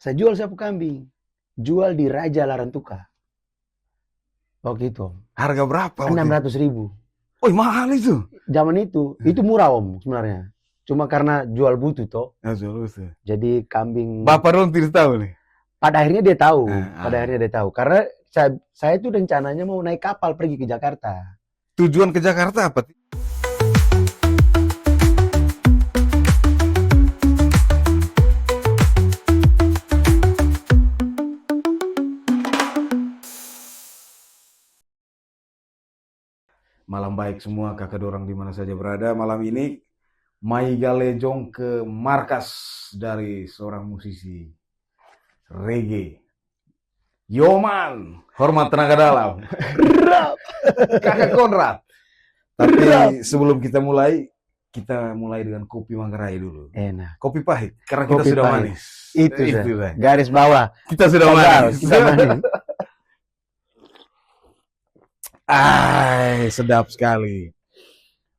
Saya jual sapu kambing. Jual di Raja Larantuka. Waktu itu, Om. Harga berapa waktu itu? 600.000. Oh, mahal itu. Zaman itu murah Om sebenarnya. Cuma karena jual butuh toh. Ya, betul. Jadi kambing. Bapak dong tidak tahu nih. Pada akhirnya dia tahu. Ah. Pada akhirnya dia tahu. Karena saya tuh rencananya mau naik kapal pergi ke Jakarta. Tujuan ke Jakarta apa? Malam baik semua kakak dorang di mana saja berada. Malam ini Maiga Lejong ke markas dari seorang musisi reggae. Yoman, hormat tenaga dalam. Kakak Konrad. Tapi sebelum kita mulai dengan kopi Manggarai dulu. Enak. Kopi pahit, karena kita Kopi sudah pahit. manis. Itu dah. garis bawah. Kita sudah manis. Kita manis. Sedap sekali.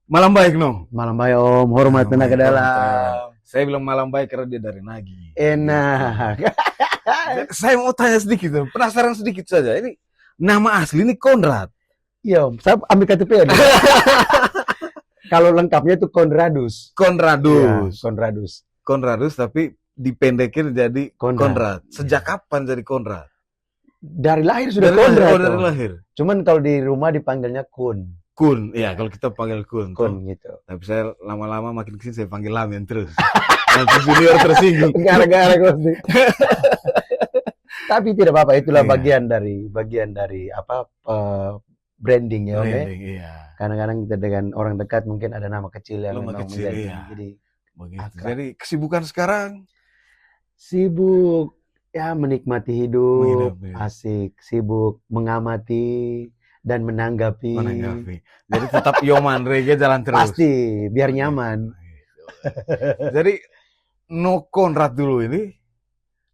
Malam baik, no? Malam baik Om, hormat tenaga dalam. Saya bilang malam baik karena dia dari Nagi. Enak. Saya mau tanya sedikit, penasaran sedikit saja. Ini nama asli ini Konrad. Iya Om, saya ambil KTP ya. Kalau lengkapnya itu Konradus. Konradus. Ya, Konradus tapi dipendekin jadi Konrad. Sejak kapan jadi Konrad? Dari lahir sudah Konrad. Dari lahir. Cuman kalau di rumah dipanggilnya Kun. Kun, iya kalau kita panggil Kun. Kun gitu. Tapi saya lama-lama makin kesini saya panggil Lamen terus. Nanti junior tersinggung. Gara-gara ghosting. Tapi tidak apa-apa, itulah Iya. bagian dari apa branding ya Om. Branding, iya. Kadang-kadang kita dengan orang dekat mungkin ada nama kecil yang Nama memang kecil, menjadi. iya. Jadi Begitu. akrab. Jadi kesibukan sekarang Sibuk ya menikmati hidup, Menghidupnya. asik, sibuk mengamati dan menanggapi. Jadi tetap Yoman reggae jalan terus. Pasti biar nyaman. Jadi No Konrad dulu ini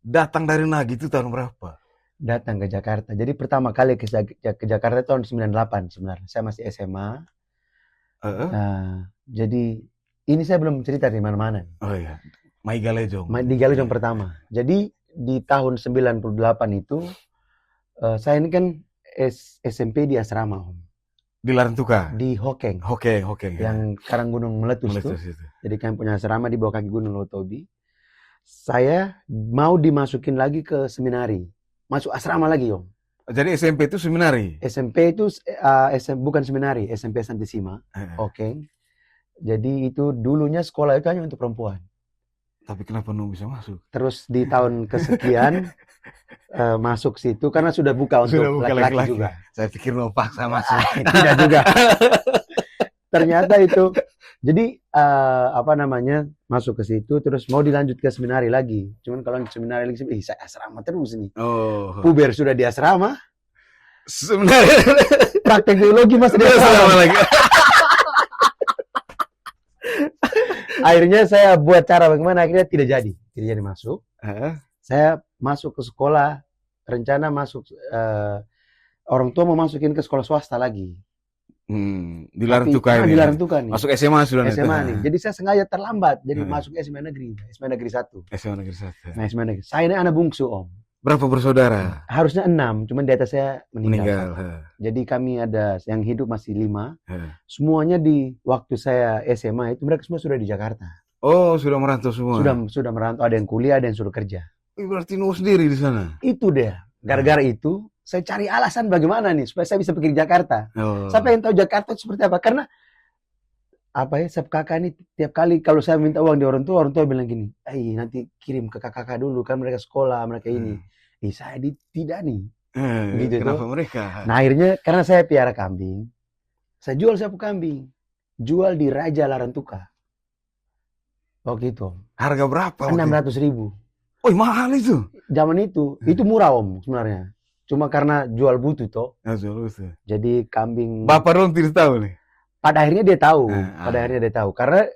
datang dari Nagi itu tahun berapa? Datang ke Jakarta. Jadi pertama kali ke Jakarta tahun 98 sebenarnya. Saya masih SMA. Nah, jadi ini saya belum cerita di mana-mana. Oh iya. Maiga Lejong. Di Galejong pertama. Jadi di tahun 98 itu saya ini kan SMP di asrama Om. Di Larantuka. Di Hokeng. Hokeng. Yang sekarang Gunung Meletus tuh. Itu. Jadi kami punya asrama di bawah kaki Gunung Lotobi. Saya mau dimasukin lagi ke seminari. Masuk asrama lagi Om. Jadi SMP itu seminari. SMP itu bukan seminari, SMP Santisima. Oke. Jadi itu dulunya sekolah itu hanya untuk perempuan. Tapi kenapa Nu bisa masuk? Terus di tahun kesekian masuk situ karena sudah buka untuk laki-laki juga. Saya pikir mau paksa masuk. Tidak juga. Ternyata itu. Jadi masuk ke situ terus mau dilanjut ke seminari lagi. Cuman kalau seminari lagi saya asrama terus nih. Oh. Puber sudah di asrama. Seminari. Praktek biologi masih di asrama Akhirnya saya buat cara bagaimana, akhirnya tidak jadi masuk. Saya masuk ke sekolah, rencana masuk orang tua mau masukin ke sekolah swasta lagi. Di Larantuka ini. Di Larantuka nih. Masuk SMA sudah. SMA nih. Jadi saya sengaja terlambat, jadi masuk SMA negeri 1. SMA negeri 1. Nah, SMA negeri. Saya ini anak bungsu Om. Berapa bersaudara? Harusnya 6, cuman di atas saya meninggal. Meninggal. Jadi kami ada yang hidup masih 5. Semuanya di waktu saya SMA itu mereka semua sudah di Jakarta. Oh, sudah merantau semua. Sudah merantau, ada yang kuliah, ada yang sudah kerja. Berarti Nu sendiri di sana. Itu deh. Gara-gara itu saya cari alasan bagaimana nih supaya saya bisa pergi ke Jakarta. Oh. Saya pengen tahu Jakarta itu seperti apa, karena setiap kakak ini tiap kali kalau saya minta uang di orang tua bilang gini, nanti kirim ke kakak dulu kan mereka sekolah, mereka ini. Saya tidak nih. Gitu Kenapa tuh. mereka? Nah akhirnya karena saya piara kambing, saya jual sapu kambing, jual di Raja Larantuka. Waktu itu Harga berapa? 600.000. Oh, mahal itu. Zaman itu murah Om sebenarnya. Cuma karena jual butuh toh. Jadi kambing. Bapak dong tidak tahu nih. Pada akhirnya dia tahu. Karena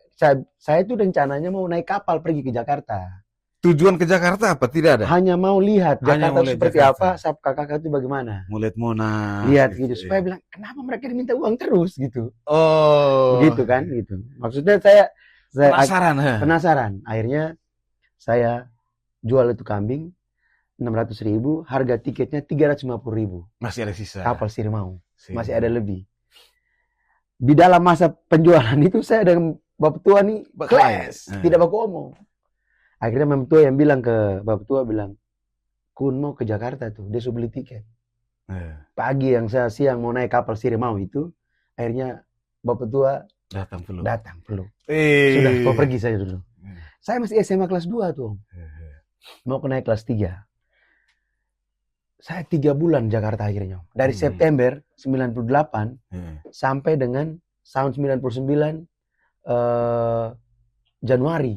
saya itu rencananya mau naik kapal pergi ke Jakarta. Tujuan ke Jakarta apa? Tidak ada. Hanya mau lihat Jakarta seperti Jakarta. apa, sapu kakak itu bagaimana. Mau lihat Monas. Lihat gitu. Supaya bilang kenapa mereka diminta uang terus gitu. Oh. Begitu kan gitu. Maksudnya saya penasaran. Penasaran. Akhirnya saya jual itu kambing. 600.000, harga tiketnya 350.000. Masih ada sisa. Kapal Sirimau. Sip. Masih ada lebih. Di dalam masa penjualan itu saya dengan Bapak Tua nih kelas, tidak baku omong. Akhirnya Bapak Tua yang bilang ke Bapak Tua bilang, Kun mau ke Jakarta tuh, dia sudah beli tiket. Pagi yang saya siang mau naik kapal Sirimau itu, akhirnya Bapak Tua datang peluk. Sudah, mau pergi saja dulu. Saya masih SMA kelas 2 tuh. Mau ke naik kelas 3. Saya 3 bulan Jakarta akhirnya. Dari September 98 sampai dengan tahun 99 Januari.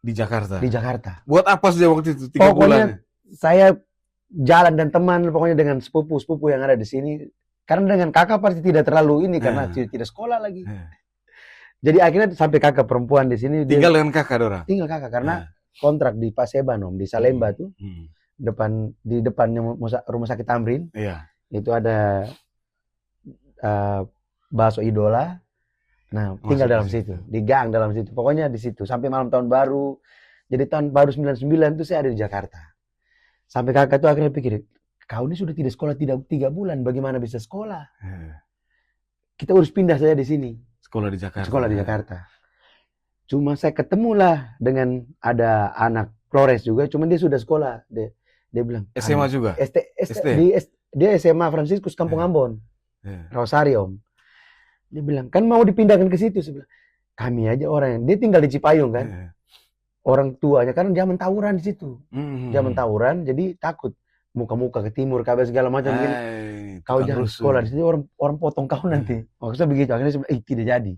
Di Jakarta? Di Jakarta. Buat apa sih waktu itu 3 pokoknya bulan? Saya jalan dan teman, pokoknya dengan sepupu-sepupu yang ada di sini. Karena dengan kakak pasti tidak terlalu ini, karena tidak sekolah lagi. Jadi akhirnya sampai kakak perempuan di sini. Tinggal dengan kakak dorang? Tinggal kakak, karena kontrak di Paseban Om, di Salemba tuh. Di depannya rumah sakit Tamrin. Itu ada bakso idola. Nah, tinggal dalam situ, di gang dalam situ. Pokoknya di situ sampai malam tahun baru. Jadi tahun baru 99 itu saya ada di Jakarta. Sampai kakak tuh akhirnya pikir, kau ini sudah tidak sekolah 3 bulan, bagaimana bisa sekolah? Kita harus pindah saja di sini. Sekolah di Jakarta. Sekolah di Jakarta. Cuma saya ketemulah dengan ada anak Flores juga, cuma dia sudah sekolah. Dia bilang, SMA juga? Dia SMA Franciscus Kampung Ambon. Rosario, Om. Dia bilang, kan mau dipindahkan ke situ. Saya bilang, kami aja orang yang, dia tinggal di Cipayung kan. Orang tuanya, karena zaman tawuran di situ. Zaman tawuran, jadi takut. Muka-muka ke timur, kabel segala macam. Kau jangan sekolah di situ, orang potong kau nanti. Maksudnya begitu, akhirnya saya bilang, tidak jadi.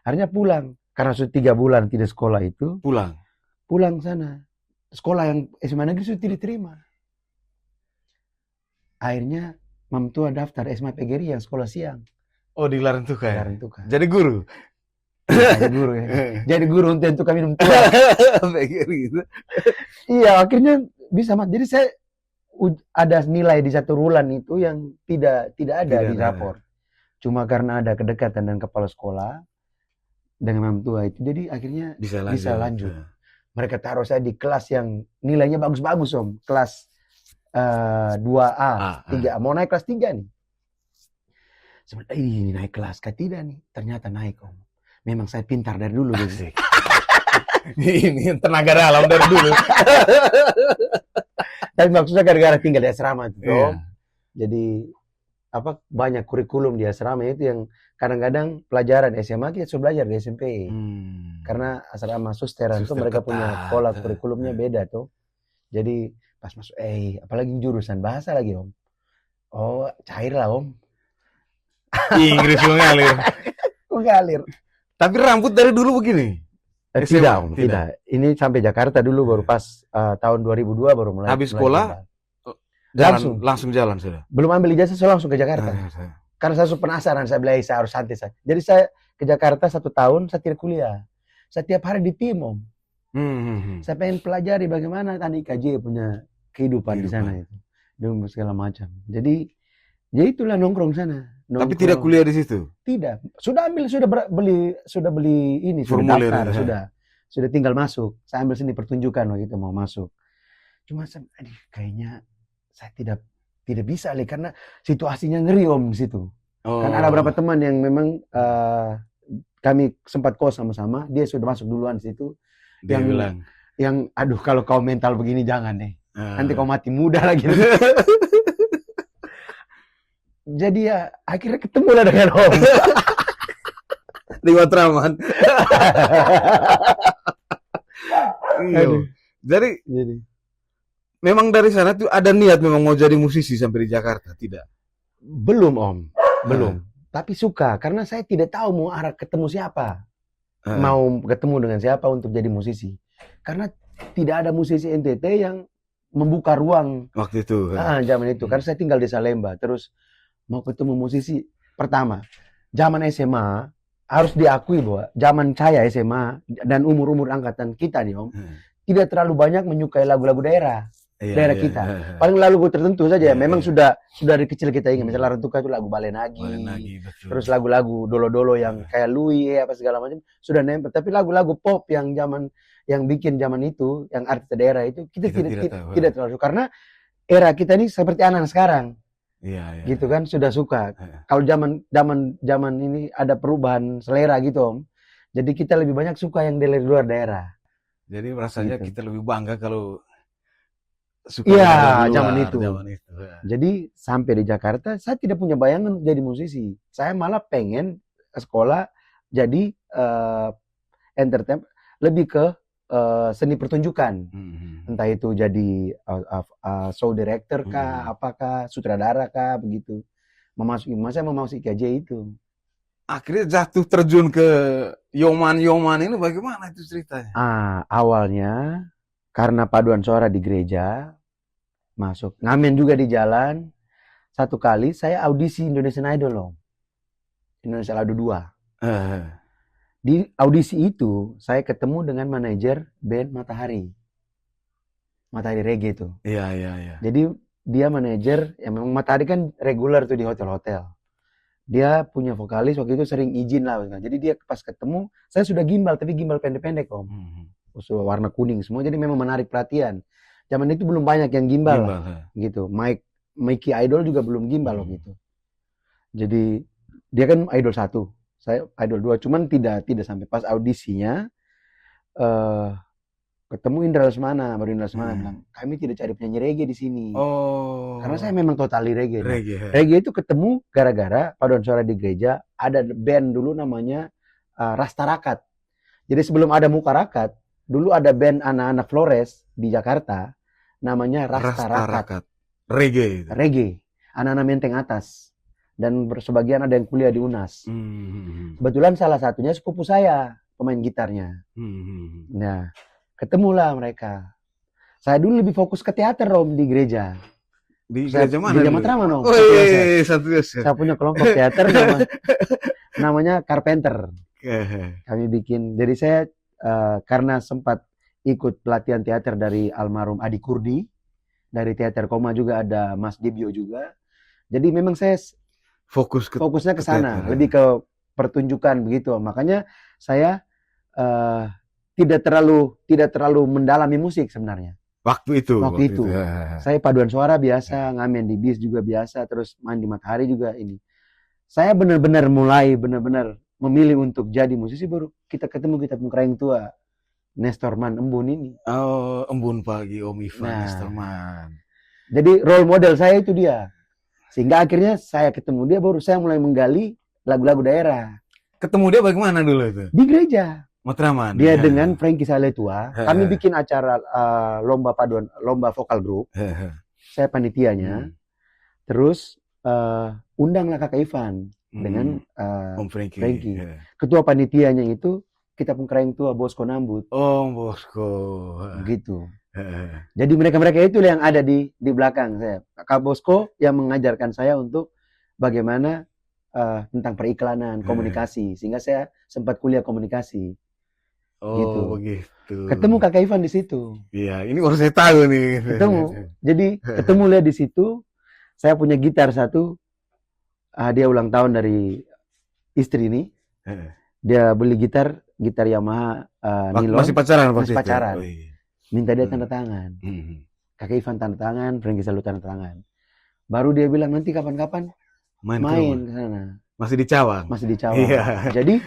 Akhirnya pulang. Karena sudah 3 bulan tidak sekolah itu. Pulang sana. Sekolah yang SMA negeri sudah tidak diterima. Akhirnya Mam Tua daftar SMA PGRI yang sekolah siang. Oh, di Larantuka ya? Larantuka. Jadi guru? Jadi guru ya. Jadi guru untuk minum tua. gitu. Iya, akhirnya bisa Mas. Jadi saya ada nilai di 1 bulan itu yang tidak ada di rapor. Cuma karena ada kedekatan dengan kepala sekolah dengan Mam Tua itu, jadi akhirnya bisa lanjut. Mereka taruh saya di kelas yang nilainya bagus-bagus Om. Kelas 2A, 3A. Mau naik kelas 3 nih. Sebenarnya ini naik kelas, tidak nih. Ternyata naik Om. Memang saya pintar dari dulu. Ini tenaga dalam dari dulu. Tapi maksudnya gara-gara tinggal di asrama itu Om. Jadi banyak kurikulum di asrama itu yang kadang-kadang pelajaran SMA kita sudah belajar di SMP. Karena asrama susteran itu mereka punya pola kurikulumnya beda tuh. Jadi pas masuk apalagi jurusan bahasa lagi Om. Oh, cair lah Om. Inggris ngalir. Tapi rambut dari dulu begini? Tidak Om, tidak. Ini sampai Jakarta dulu, baru pas tahun 2002 baru mulai. Habis sekolah langsung jalan sudah? Belum ambil ijazah, saya langsung ke Jakarta. Karena saya sudah penasaran, saya bilang saya harus santai saja. Jadi saya ke Jakarta 1 tahun, saya tidak kuliah. Setiap hari di tim Om. Saya pengen pelajari bagaimana tadi IKJ punya kehidupan di sana itu. Dan segala macam. Jadi ya itulah nongkrong sana. Tapi tidak kuliah di situ? Tidak. Sudah beli ini, formulir, sudah daftar, sudah tinggal masuk. Saya ambil sini pertunjukan waktu itu mau masuk. Cuma kayaknya saya tidak bisa karena situasinya ngeri Om di situ. Kan ada beberapa teman yang memang kami sempat kos sama-sama, dia sudah masuk duluan situ. Dia bilang, yang aduh kalau kau mental begini jangan deh. Nanti kau mati muda lagi. Jadi ya akhirnya ketemu lah dengan Om. Di Matraman. Jadi memang dari sana tuh ada niat memang mau jadi musisi sampai di Jakarta, tidak? Belum Om, belum. Tapi suka, karena saya tidak tahu mau arah ketemu siapa. Mau ketemu dengan siapa untuk jadi musisi. Karena tidak ada musisi NTT yang membuka ruang. Waktu itu. Zaman itu. Karena saya tinggal di Salemba. Terus mau ketemu musisi. Pertama, zaman SMA, harus diakui bahwa zaman saya SMA dan umur-umur angkatan kita nih Om, tidak terlalu banyak menyukai lagu-lagu daerah. Daerah kita. Paling lagu tertentu saja. Memang sudah dari kecil kita ingat. Misalnya Larantuka itu lagu Balenagi. Terus lagu-lagu dolo-dolo yang kayak Louis apa segala macam sudah nempel. Tapi lagu-lagu pop yang zaman yang bikin zaman itu, yang artis daerah itu, kita Kita tidak tidak tahu. tidak terlalu suka. Karena era kita ini seperti anak sekarang, Iya, iya. gitu kan, sudah suka. Iya. Kalau zaman ini ada perubahan selera gitu Om. Jadi kita lebih banyak suka yang dari luar daerah. Jadi rasanya Gitu. kita lebih bangga kalau suka Iya, dengan zaman luar, itu. zaman itu. Ya. Jadi sampai di Jakarta, saya tidak punya bayangan jadi musisi. Saya malah pengen sekolah jadi entertain, lebih ke seni pertunjukan. Entah itu jadi show director kah, apakah sutradara kah, begitu. Saya memasuki KJ itu. Akhirnya jatuh terjun ke Yoman ini bagaimana itu ceritanya? Awalnya karena paduan suara di gereja, masuk ngamen juga di jalan. Satu kali saya audisi Indonesian Idol loh, Indonesia Idol 2. Di audisi itu saya ketemu dengan manajer band Matahari Reggae itu. Iya. Jadi dia manajer, ya memang Matahari kan reguler tuh di hotel-hotel. Dia punya vokalis waktu itu sering izin lah. Jadi dia pas ketemu, saya sudah gimbal tapi gimbal pendek-pendek Om. Warna kuning semua, jadi memang menarik perhatian. Zaman itu belum banyak yang gimbal lah, gitu. Mikey Idol juga belum gimbal loh gitu. Jadi dia kan Idol 1, saya Idol 2, cuman tidak sampai. Pas audisinya ketemu Indra Lesmana, baru Indra Lesmana bilang, kami tidak cari penyanyi reggae di sini. Karena saya memang totali reggae. Reggae itu ketemu gara-gara paduan suara di gereja, ada band dulu namanya Rasta Rakat. Jadi sebelum ada Muka Rakat, dulu ada band anak-anak Flores di Jakarta, namanya Rasta Rakat. Reggae. Anak-anak Menteng Atas. Dan sebagian ada yang kuliah di UNAS. Kebetulan salah satunya sepupu saya, pemain gitarnya. Nah, ketemulah mereka. Saya dulu lebih fokus ke teater Om di gereja. Di gereja mana? Di Matraman Om. Saya punya kelompok teater namanya Carpenter. Kami bikin. Jadi saya karena sempat ikut pelatihan teater dari almarhum Adi Kurdi, dari Teater Koma juga ada Mas Dibyo juga. Jadi memang saya fokusnya ke sana, lebih ke pertunjukan begitu. Makanya saya tidak terlalu mendalami musik sebenarnya. Waktu itu. Saya paduan suara biasa, ngamen di bis juga biasa, terus main di Matahari juga ini. Saya benar-benar memilih untuk jadi musisi baru kita ketemu pengkereng tua Nestorman Embun ini. Embun pagi Om Ivan Nestorman. Jadi role model saya itu dia. Sehingga akhirnya saya ketemu dia, baru saya mulai menggali lagu-lagu daerah. Ketemu dia bagaimana dulu itu? Di gereja. Matraman. Dia dengan Frankie Saletua. Kami bikin acara lomba vokal grup. Saya panitianya. Terus undanglah Kakak Ivan dengan Om Frankie. Ketua panitianya itu kita pengkereng tua Bosco Nambut. Bosco. Gitu. Jadi mereka itu yang ada di belakang saya. Kak Bosco yang mengajarkan saya untuk bagaimana tentang periklanan, komunikasi. Sehingga saya sempat kuliah komunikasi. Gitu. Begitu. Ketemu Kakak Ivan di situ. Iya, ini baru saya tahu nih. Ketemu. Jadi ketemu lihat di situ. Saya punya gitar satu. Dia ulang tahun dari istri ini. Dia beli gitar Yamaha nilon. Masih pacaran? Masih pacaran. Minta dia tanda tangan. Kakak Ivan tanda tangan, Frankie selalu tanda tangan. Baru dia bilang nanti kapan-kapan main ke sana. Masih di Cawang. Iya. Jadi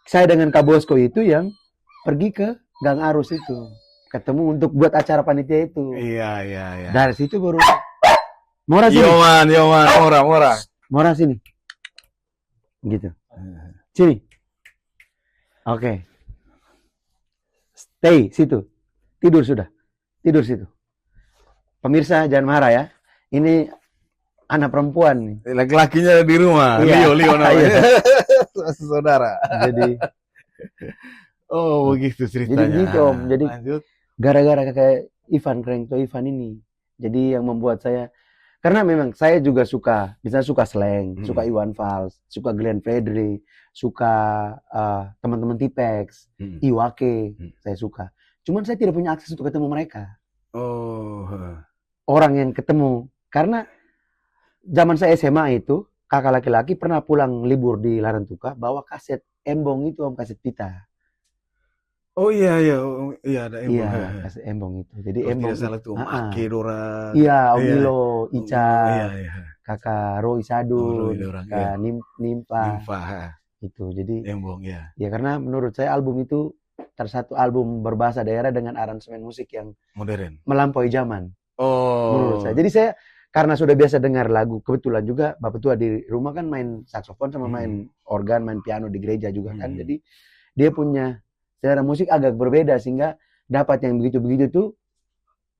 saya dengan Kak Bosco itu yang pergi ke Gang Arus itu. Ketemu untuk buat acara panitia itu. Iya. Dari situ baru Mora sini. Yoman, Mora. Mora sini. Gitu. Sini. Oke. Stay situ. Tidur sudah. Tidur situ. Pemirsa jangan marah ya. Ini anak perempuan nih. Laki-lakinya di rumah. Iya. Leo namanya. Saudara. Jadi begitu ceritanya. Jadi gitu Om. Jadi lanjut. Gara-gara Kakak Ivan ini. Jadi yang membuat saya, karena memang saya juga suka, misalnya suka slang, suka Iwan Fals, suka Glenn Fredly, suka teman-teman Tipex, Iwake, saya suka. Cuman saya tidak punya akses untuk ketemu mereka. Orang yang ketemu. Karena zaman saya SMA itu, kakak laki-laki pernah pulang libur di Larantuka, bawa kaset embong itu Om, kaset pita. Oh iya iya, oh, iya ada Iya, Embong. kasih Embong itu. Jadi Kalau Embong tidak salah tuh Om ah, Ake dorang. iya, Om Iya, Ilo, Om Ilo, iya Ica, iya. Kakak Roy Oh Roy Sadun, dorang, iya. Kakak Nimpa Nimfa, itu. Jadi Embong ya. ya karena menurut saya album itu tersatu album berbahasa daerah dengan aransemen musik yang Modern. melampaui zaman menurut saya. Oh, Jadi saya karena sudah biasa dengar lagu, kebetulan juga Bapak tua di rumah kan main saksofon sama main organ, main piano di gereja juga kan. Jadi dia punya selera musik agak berbeda sehingga dapat yang begitu-begitu tuh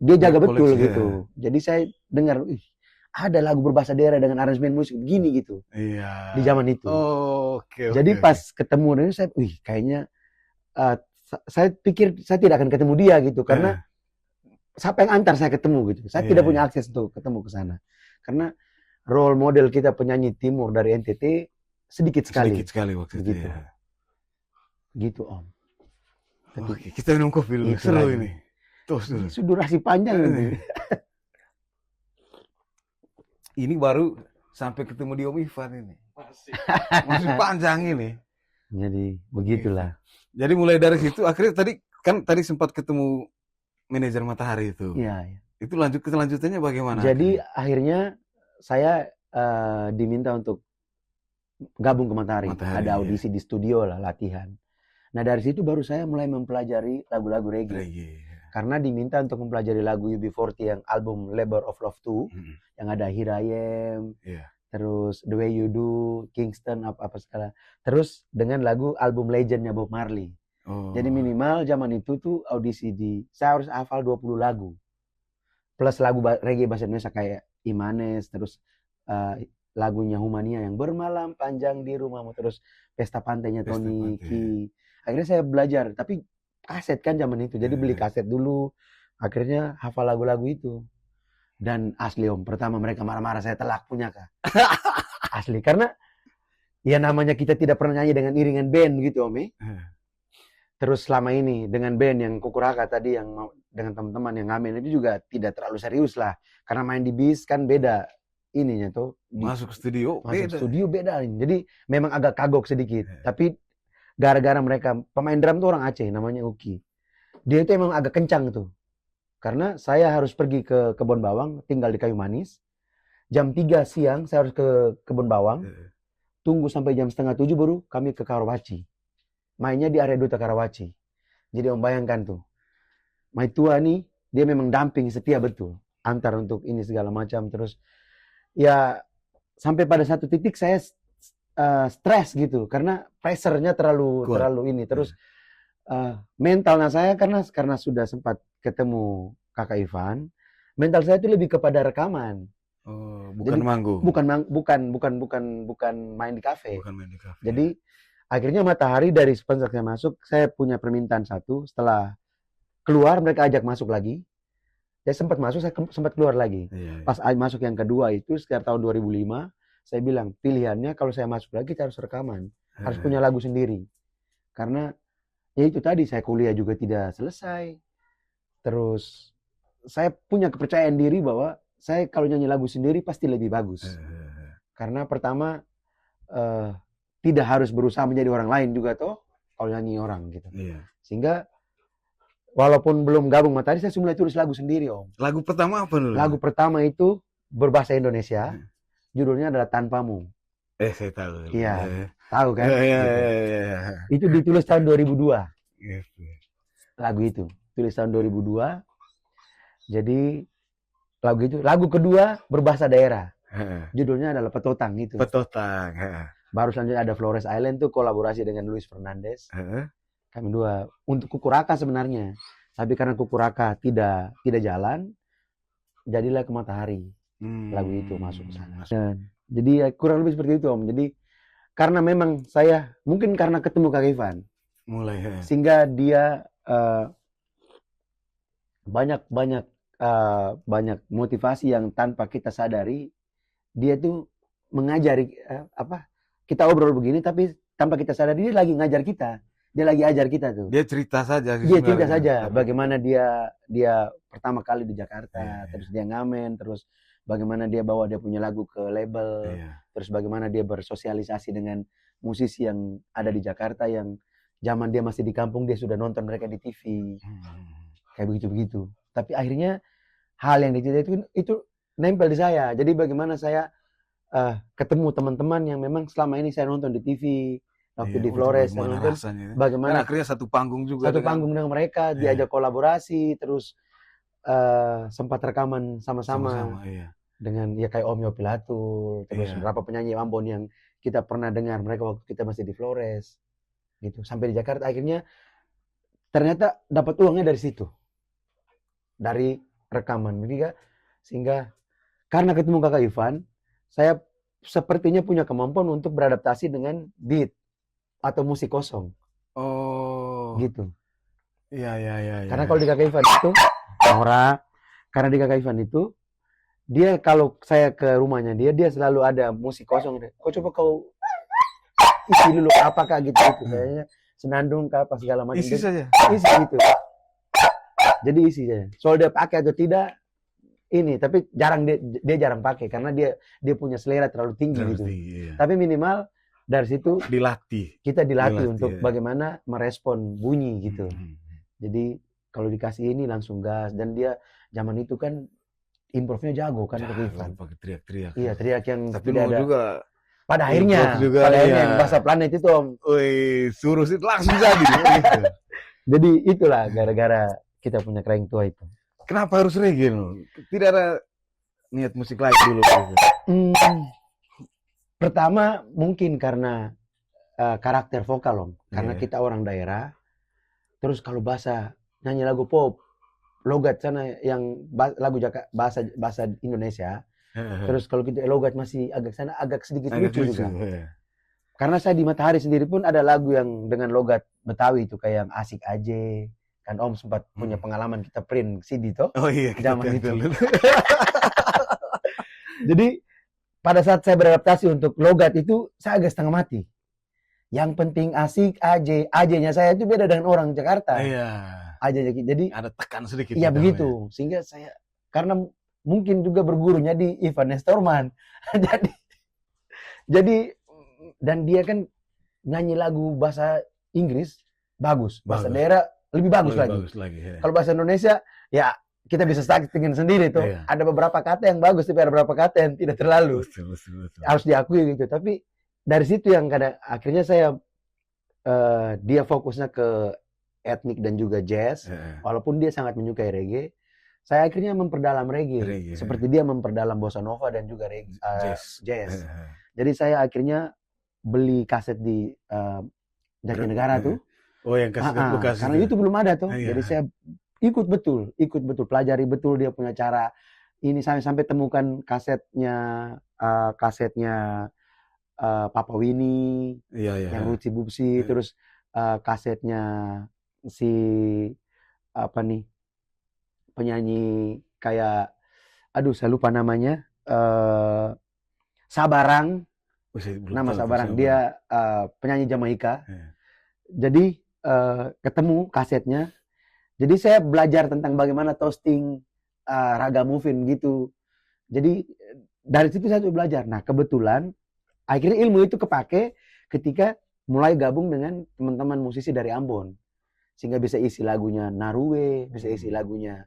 dia jaga betul koleksi ya. gitu. Jadi saya dengar, ih, ada lagu berbahasa daerah dengan aransemen musik begini gitu Iya. di zaman itu. Oh, oke Jadi oke. pas ketemu dengan saya, wih kayaknya saya pikir saya tidak akan ketemu dia gitu karena siapa yang antar saya ketemu gitu. Saya tidak punya akses untuk ketemu ke sana. Karena role model kita penyanyi timur dari NTT sedikit sekali. Sedikit sekali waktu itu Begitu. ya. Gitu Om. Oke, kita minum kopi dulu. Itu Seru lagi. ini. Terus dulu. Ini durasi panjang ini. Ini baru sampai ketemu di Om Ivan ini. Masih panjang ini. Jadi begitulah. Jadi mulai dari situ akhirnya tadi sempat ketemu manajer Matahari itu. Iya. Ya. Itu kelanjutannya bagaimana? Jadi akhirnya saya diminta untuk gabung ke Matahari. Ada audisi di studio lah, latihan. Nah dari situ baru saya mulai mempelajari lagu-lagu reggae. Karena diminta untuk mempelajari lagu UB40 yang album Labor of Love 2, yang ada Hirayem, terus The Way You Do, Kingston, apa segala. Terus dengan lagu album Legendnya Bob Marley. Jadi minimal zaman itu tuh audisi saya harus hafal 20 lagu. Plus lagu reggae bahasa Indonesia kayak Imanes, terus lagunya Humania yang Bermalam Panjang di Rumahmu, terus Pesta Pantainya Tony Ki. Akhirnya saya belajar, tapi kaset kan zaman itu, jadi beli kaset dulu. Akhirnya hafal lagu-lagu itu. Dan asli Om, pertama mereka marah-marah saya telak punya kah? Asli, karena ya namanya kita tidak pernah nyanyi dengan iringan band gitu Om. Terus selama ini dengan band yang Kukuraka tadi, yang dengan teman-teman yang ngamen itu juga tidak terlalu serius lah. Karena main di bis kan beda ininya tuh. Masuk studio beda. Jadi memang agak kagok sedikit. Tapi gara-gara mereka, pemain drum tuh orang Aceh, namanya Uki. Dia itu emang agak kencang tuh. Karena saya harus pergi ke Kebon Bawang, tinggal di Kayu Manis. Jam 3 siang saya harus ke Kebon Bawang. Tunggu sampai jam 6:30 baru kami ke Karawaci. Mainnya di area Duta Karawaci. Jadi Om bayangkan tuh. Maitua nih, dia memang damping setia betul. Antar untuk ini segala macam. Terus ya sampai pada satu titik saya stres gitu karena pressure-nya terlalu ini. Terus mentalnya saya karena sudah sempat ketemu Kakak Ivan, mental saya itu lebih kepada rekaman. Bukan manggung. Bukan main di kafe. Jadi akhirnya Matahari dari sponsor saya masuk, saya punya permintaan satu. Setelah keluar mereka ajak masuk lagi. Saya sempat masuk, saya sempat keluar lagi. Pas masuk yang kedua itu sekitar tahun 2005. Saya bilang, pilihannya kalau saya masuk lagi, saya harus rekaman. Harus punya lagu sendiri. Karena, ya itu tadi, saya kuliah juga tidak selesai. Terus, saya punya kepercayaan diri bahwa saya kalau nyanyi lagu sendiri pasti lebih bagus. Karena pertama, tidak harus berusaha menjadi orang lain juga toh, kalau nyanyi orang gitu. Sehingga, walaupun belum gabung Matahari, saya mulai tulis lagu sendiri Om. Lagu pertama apa dulu? Lagu pertama itu berbahasa Indonesia. Judulnya adalah Tanpamu. Saya tahu. Iya, tahu kan? Iya. Itu ditulis tahun 2002. Lagu itu, tulis tahun 2002. Jadi lagu kedua berbahasa daerah. Judulnya adalah Petotang itu. Petotang. Baru selanjutnya ada Flores Island tuh kolaborasi dengan Luis Fernandez. Kami dua untuk Kukuraka sebenarnya. Tapi karena Kukuraka tidak jalan, jadilah ke Matahari. Lagu itu masuk ke sana. Jadi ya, kurang lebih seperti itu Om. Jadi karena memang saya mungkin karena ketemu Kak Ivan mulai sehingga dia banyak motivasi yang tanpa kita sadari. Dia tuh mengajari kita obrol begini tapi tanpa kita sadari dia lagi ngajar kita. Dia lagi ajar kita tuh. Dia cerita saja. Dia cerita saja bagaimana dia pertama kali di Jakarta, terus dia ngamen, terus bagaimana dia bawa dia punya lagu ke label, terus bagaimana dia bersosialisasi dengan musisi yang ada di Jakarta yang zaman dia masih di kampung dia sudah nonton mereka di TV. Kayak begitu-begitu. Tapi akhirnya hal yang diceritain itu nempel di saya. Jadi bagaimana saya ketemu teman-teman yang memang selama ini saya nonton di TV, waktu di Flores saya nonton rasanya, bagaimana kan akhirnya satu panggung juga panggung dengan mereka, diajak kolaborasi, terus sempat rekaman sama-sama dengan ya kayak Om Yopi Latul, terus beberapa penyanyi Ambon yang kita pernah dengar mereka waktu kita masih di Flores gitu. Sampai di Jakarta akhirnya ternyata dapat uangnya dari situ, dari rekaman begitu. Sehingga karena ketemu Kakak Ivan, saya sepertinya punya kemampuan untuk beradaptasi dengan beat atau musik kosong. Oh. Gitu. Iya. Karena kalau di Kakak Ivan itu, karena di Kakak Ivan itu, dia kalau saya ke rumahnya dia selalu ada musik kosong. Kau coba kau isi dulu apakah gitu. Kayaknya senandung kah apa segala macam. Isi saja. Isi gitu. Jadi isi saja. Soal dia pakai atau tidak, ini tapi jarang dia jarang pakai karena dia punya selera terlalu tinggi gitu. Iya. Tapi minimal dari situ kita dilatih untuk bagaimana merespon bunyi gitu. Jadi kalau dikasih ini langsung gas, dan dia zaman itu kan improve-nya jago kan ke Ivan. Pakai teriak-teriak. Iya, teriak yang tapi tidak ada. Juga pada akhirnya yang bahasa planet itu Om. Suruh sih langsung jadi. Gitu. Jadi itulah gara-gara kita punya Keraing Tua itu. Kenapa harus reggae loh? Tidak ada niat musik lain dulu? Pertama mungkin karena karakter vokal Om. Karena kita orang daerah. Terus kalau bahasa nyanyi lagu pop, logat sana yang lagu bahasa Indonesia. Terus kalau kita logat masih agak sedikit lucu juga. Karena saya di Matahari sendiri pun ada lagu yang dengan logat Betawi itu kayak yang Asik Aja. Kan Om sempat punya pengalaman kita print CD toh. Oh iya, zaman itu. Jadi pada saat saya beradaptasi untuk logat itu saya agak setengah mati. Yang penting asik aja, ajanya saya itu beda dengan orang Jakarta. Iya. Ajanya jadi ada tekan sedikit. Iya begitu. Sehingga saya karena mungkin juga bergurunya di Ivan Nestorman. jadi dan dia kan nyanyi lagu bahasa Inggris bagus. Bahasa daerah lebih bagus lagi. Kalau bahasa Indonesia ya kita bisa sakitkan sendiri tuh. Iya. Ada beberapa kata yang bagus tapi ada beberapa kata yang tidak terlalu. Betul. Harus diakui gitu. Tapi dari situ yang akhirnya saya dia fokusnya ke etnik dan juga jazz. Walaupun dia sangat menyukai reggae, saya akhirnya memperdalam reggae. Seperti dia memperdalam bossa nova dan juga reggae, jazz. Jadi saya akhirnya beli kaset di Jatinegara tuh. Oh yang kaset bekas. Karena itu belum ada tuh. Jadi saya ikut betul, pelajari betul dia punya cara. Ini sampai temukan kasetnya Papa Winnie, yang Ruci Bubsi, terus kasetnya si penyanyi kayak, saya lupa namanya, Sabarang, nama Sabarang, dia penyanyi Jamaika. Jadi ketemu kasetnya, jadi saya belajar tentang bagaimana toasting raga muffin gitu. Jadi dari situ saya belajar. Nah kebetulan akhirnya ilmu itu kepake ketika mulai gabung dengan teman-teman musisi dari Ambon. Sehingga bisa isi lagunya Narue, bisa isi lagunya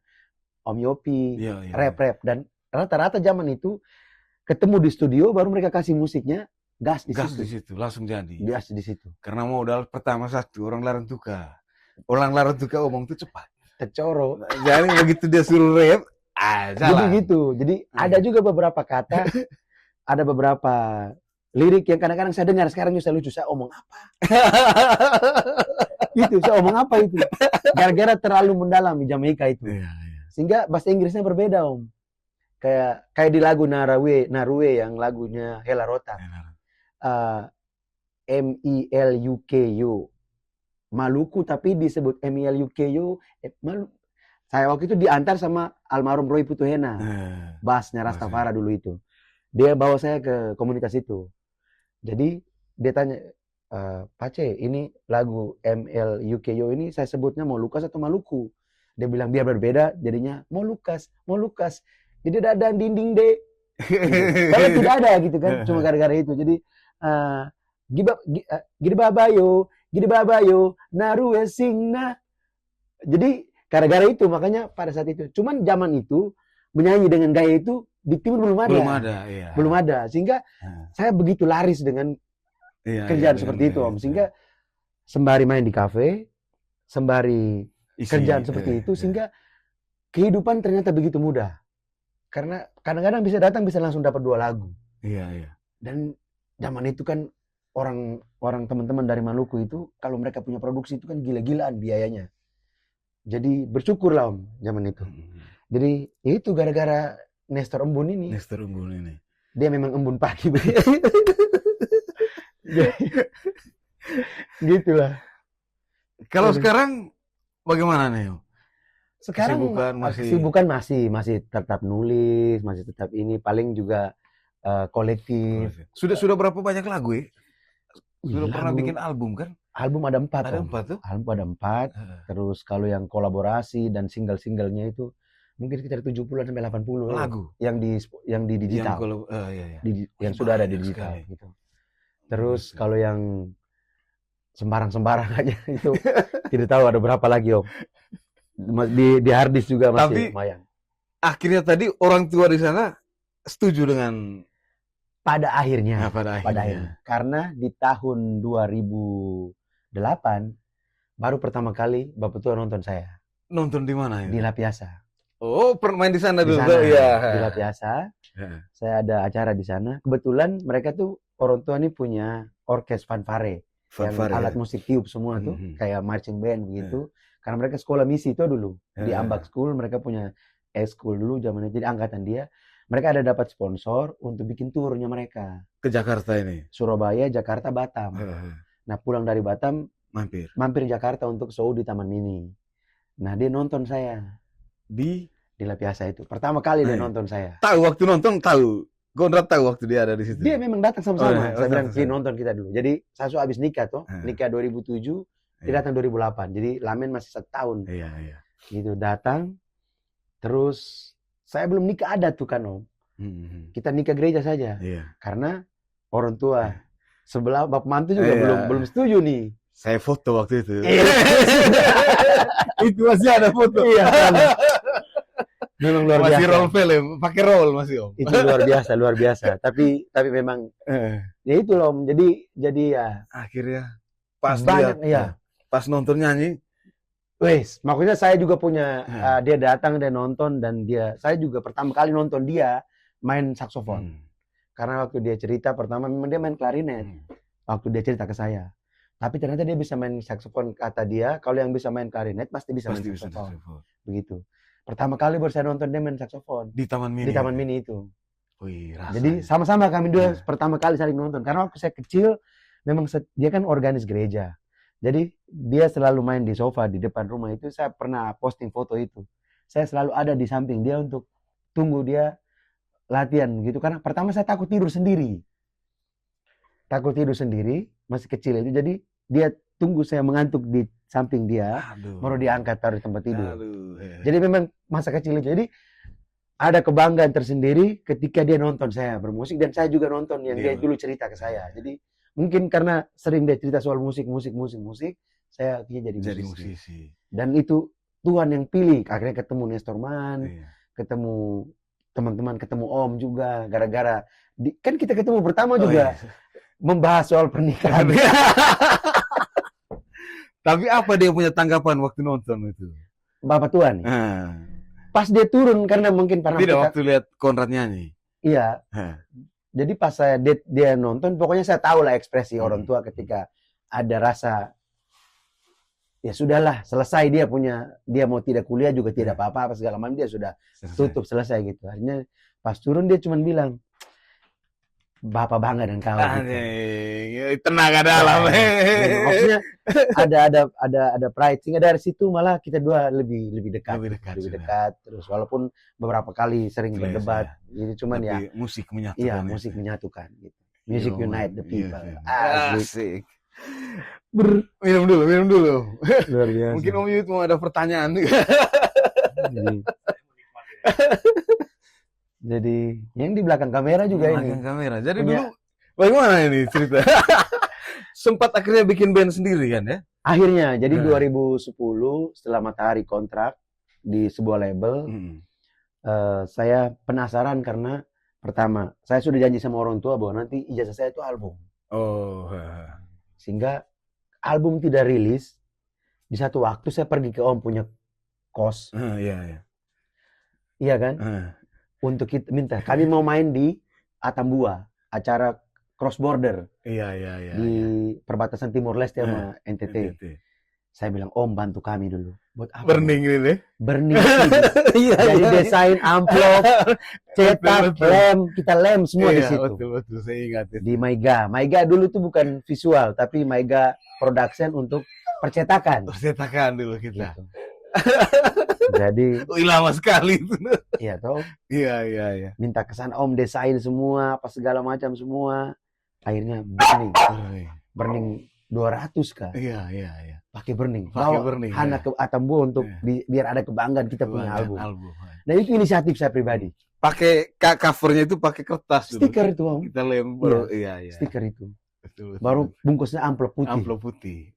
Om Yopi, rap. Dan rata-rata zaman itu ketemu di studio baru mereka kasih musiknya, gas di situ. Langsung jadi. Gas di situ. Karena modal pertama satu, orang Larantuka. Orang Larantuka omong itu cepat. Tercoro. Jadi begitu dia suruh rap, salah. Jadi gitu. Jadi ada juga beberapa kata, ada beberapa lirik yang kadang-kadang saya dengar sekarang saya lucu, saya omong apa? Itu saya omong apa itu? Gara-gara terlalu mendalami Jamaika itu. Sehingga bahasa Inggrisnya berbeda Om. Kayak di lagu Narue yang lagunya Hela Rotan. MELUKU. Maluku tapi disebut MELUKU. Saya waktu itu diantar sama almarhum Roy Putuhena. Bassnya Rastafara dulu itu. Dia bawa saya ke komunitas itu. Jadi dia tanya, Pace, ini lagu MELUKU ini saya sebutnya Molukas atau Maluku? Dia bilang biar berbeda, jadinya Molukas. Jadi ada dinding deh. Kalau tidak ada gitu kan, cuma gara-gara itu. Jadi Gibabayo, gede babayo narue singna. Jadi gara-gara itu makanya pada saat itu. Cuman zaman itu menyanyi dengan gaya itu di timur belum ada. Iya. Belum ada. Sehingga saya begitu laris dengan kerjaan seperti itu, Om. Sehingga sembari main di kafe, sembari kerjaan seperti itu, sehingga kehidupan ternyata begitu mudah. Karena kadang-kadang bisa datang bisa langsung dapat 2 lagu. Iya. Dan zaman itu kan orang teman-teman dari Maluku itu kalau mereka punya produksi itu kan gila-gilaan biayanya. Jadi bersyukurlah Om zaman itu. Jadi itu gara-gara Nestor Embun ini. Dia memang embun pagi. Gitulah. Kalau sekarang bagaimana nih? Sekarang kesibukan masih tetap nulis, masih tetap ini, paling juga kolektif. Sudah berapa banyak lagu ya? Sudah pernah bikin album kan? Album ada 4. Ada 4 tuh? Album ada 4. Terus kalau yang kolaborasi dan single-singlenya itu mungkin sekitar 70 sampai 80 lagu yang di digital. Yang sudah ada di digital gitu. Terus kalau yang sembarang-sembarang aja itu tidak tahu ada berapa lagi Om. Di harddisk juga masih lumayan. Akhirnya tadi orang tua di sana setuju dengan pada akhirnya. Karena di tahun 2008 baru pertama kali Bapak tua nonton saya. Nonton di mana ya? Di La Piazza. Oh, pernah main di sana dulu ya. Di La Piazza. Saya ada acara di sana. Kebetulan mereka tuh orang tua ini punya orkes fanfare. Yang alat musik tiup semua tuh kayak marching band begitu. Karena mereka sekolah misi itu dulu di Ambak School, mereka punya school dulu zamannya. Jadi angkatan dia, mereka ada dapat sponsor untuk bikin turnya mereka ke Jakarta ini. Surabaya, Jakarta, Batam. Nah pulang dari Batam mampir Jakarta untuk show di Taman Mini. Nah dia nonton saya di La Piazza itu. Pertama kali dia nonton saya. Tahu waktu nonton tahu. Gondrat tahu waktu dia ada di situ. Dia memang datang sama-sama. Saya bilang nonton kita dulu. Jadi saya habis nikah tuh, nikah 2007. Dia datang 2008, jadi Lamen masih 1 tahun. Iya. Gitu datang, terus saya belum nikah adat tuh kan Om. Kita nikah gereja saja. Karena orang tua sebelah bapak mantu juga belum setuju nih. Saya foto waktu itu. Itu masih ada foto. Iya. Memang luar biasa. Masih roll film, pakai roll masih Om. Itu luar biasa. Tapi memang ya itu loh Om. Jadi ya akhirnya pas banyak pas nonton nyanyi, maksudnya saya juga punya dia datang dan nonton dan saya juga pertama kali nonton dia main saksofon. Karena waktu dia cerita pertama memang dia main klarinet. Waktu dia cerita ke saya. Tapi ternyata dia bisa main saksofon, kata dia, kalau yang bisa main klarinet pasti bisa main saksofon. Begitu. Pertama kali baru saya nonton dia main saksofon di Taman Mini. Di Taman Mini itu. Rasanya. Jadi sama-sama kami dua pertama kali saling nonton. Karena waktu saya kecil memang dia kan organis gereja. Jadi dia selalu main di sofa di depan rumah itu. Saya pernah posting foto itu. Saya selalu ada di samping dia untuk tunggu dia latihan gitu. Karena pertama saya takut tidur sendiri. Masih kecil itu. Jadi dia tunggu saya mengantuk di samping dia. Baru diangkat taruh di tempat tidur. Jadi memang masa kecil itu. Jadi ada kebanggaan tersendiri ketika dia nonton saya bermusik. Dan saya juga nonton yang dia dulu cerita ke saya. Jadi mungkin karena sering dia cerita soal musik, saya akhirnya jadi musisi. Dan itu Tuhan yang pilih. Akhirnya ketemu Nestor Man, ketemu teman-teman, ketemu Om juga. Gara-gara, kan kita ketemu pertama juga membahas soal pernikahan. Tapi apa dia punya tanggapan waktu nonton itu? Bapak Tuhan. Pas dia turun, karena mungkin waktu lihat Konrad nyanyi. Iya. Jadi pas dia nonton, pokoknya saya tahu lah ekspresi orang tua ketika ada rasa, ya sudahlah, selesai dia mau tidak kuliah juga tidak apa-apa segala macam, dia sudah tutup selesai gitu. Akhirnya pas turun dia cuma bilang, Bapak bangga dan kau. Tenaga dalam. Maksudnya ada pride, sehingga dari situ malah kita dua lebih dekat. Terus walaupun beberapa kali sering berdebat, jadi cuman tapi musik menyatukan. Iya, musik menyatukan gitu. Music unite the people. Asik. Minum dulu. Luar biasa. Mungkin Om Yud mau ada pertanyaan. Jadi yang di belakang kamera juga ini. Belakang kamera. Jadi dulu bagaimana ini cerita? sempat akhirnya bikin band sendiri kan ya? Akhirnya, jadi 2010 setelah Matahari kontrak di sebuah label, saya penasaran karena pertama, saya sudah janji sama orang tua bahwa nanti ijazah saya itu album. Oh. Sehingga album tidak rilis, di satu waktu saya pergi ke Om punya kos. Iya. Iya kan? Untuk kita minta, kami mau main di Atambua, acara cross border. Iya. Di perbatasan Timor Leste sama NTT. Saya bilang, Om bantu kami dulu. Buat apa? Burning ini. Burning. Jadi desain amplop, cetak, lem, kita lem semua di situ. Betul, saya ingat itu. Di Maiga. Maiga dulu tuh bukan visual, tapi Maiga Production untuk percetakan. Percetakan dulu kita. Gitu. Jadi, lama sekali itu. iya toh. Iya. Minta kesan Om desain semua, apa segala macam semua. Akhirnya burning 200 kah? Iya. Pakai burning. Hana ke Atambua untuk biar ada kebanggaan kita punya album. Nah itu inisiatif saya pribadi. Pakai covernya itu pakai kertas dulu. Stiker itu Om. Kita lem baru. Iya. Stiker itu. Betul. Baru bungkusnya amplop putih. Amplop putih.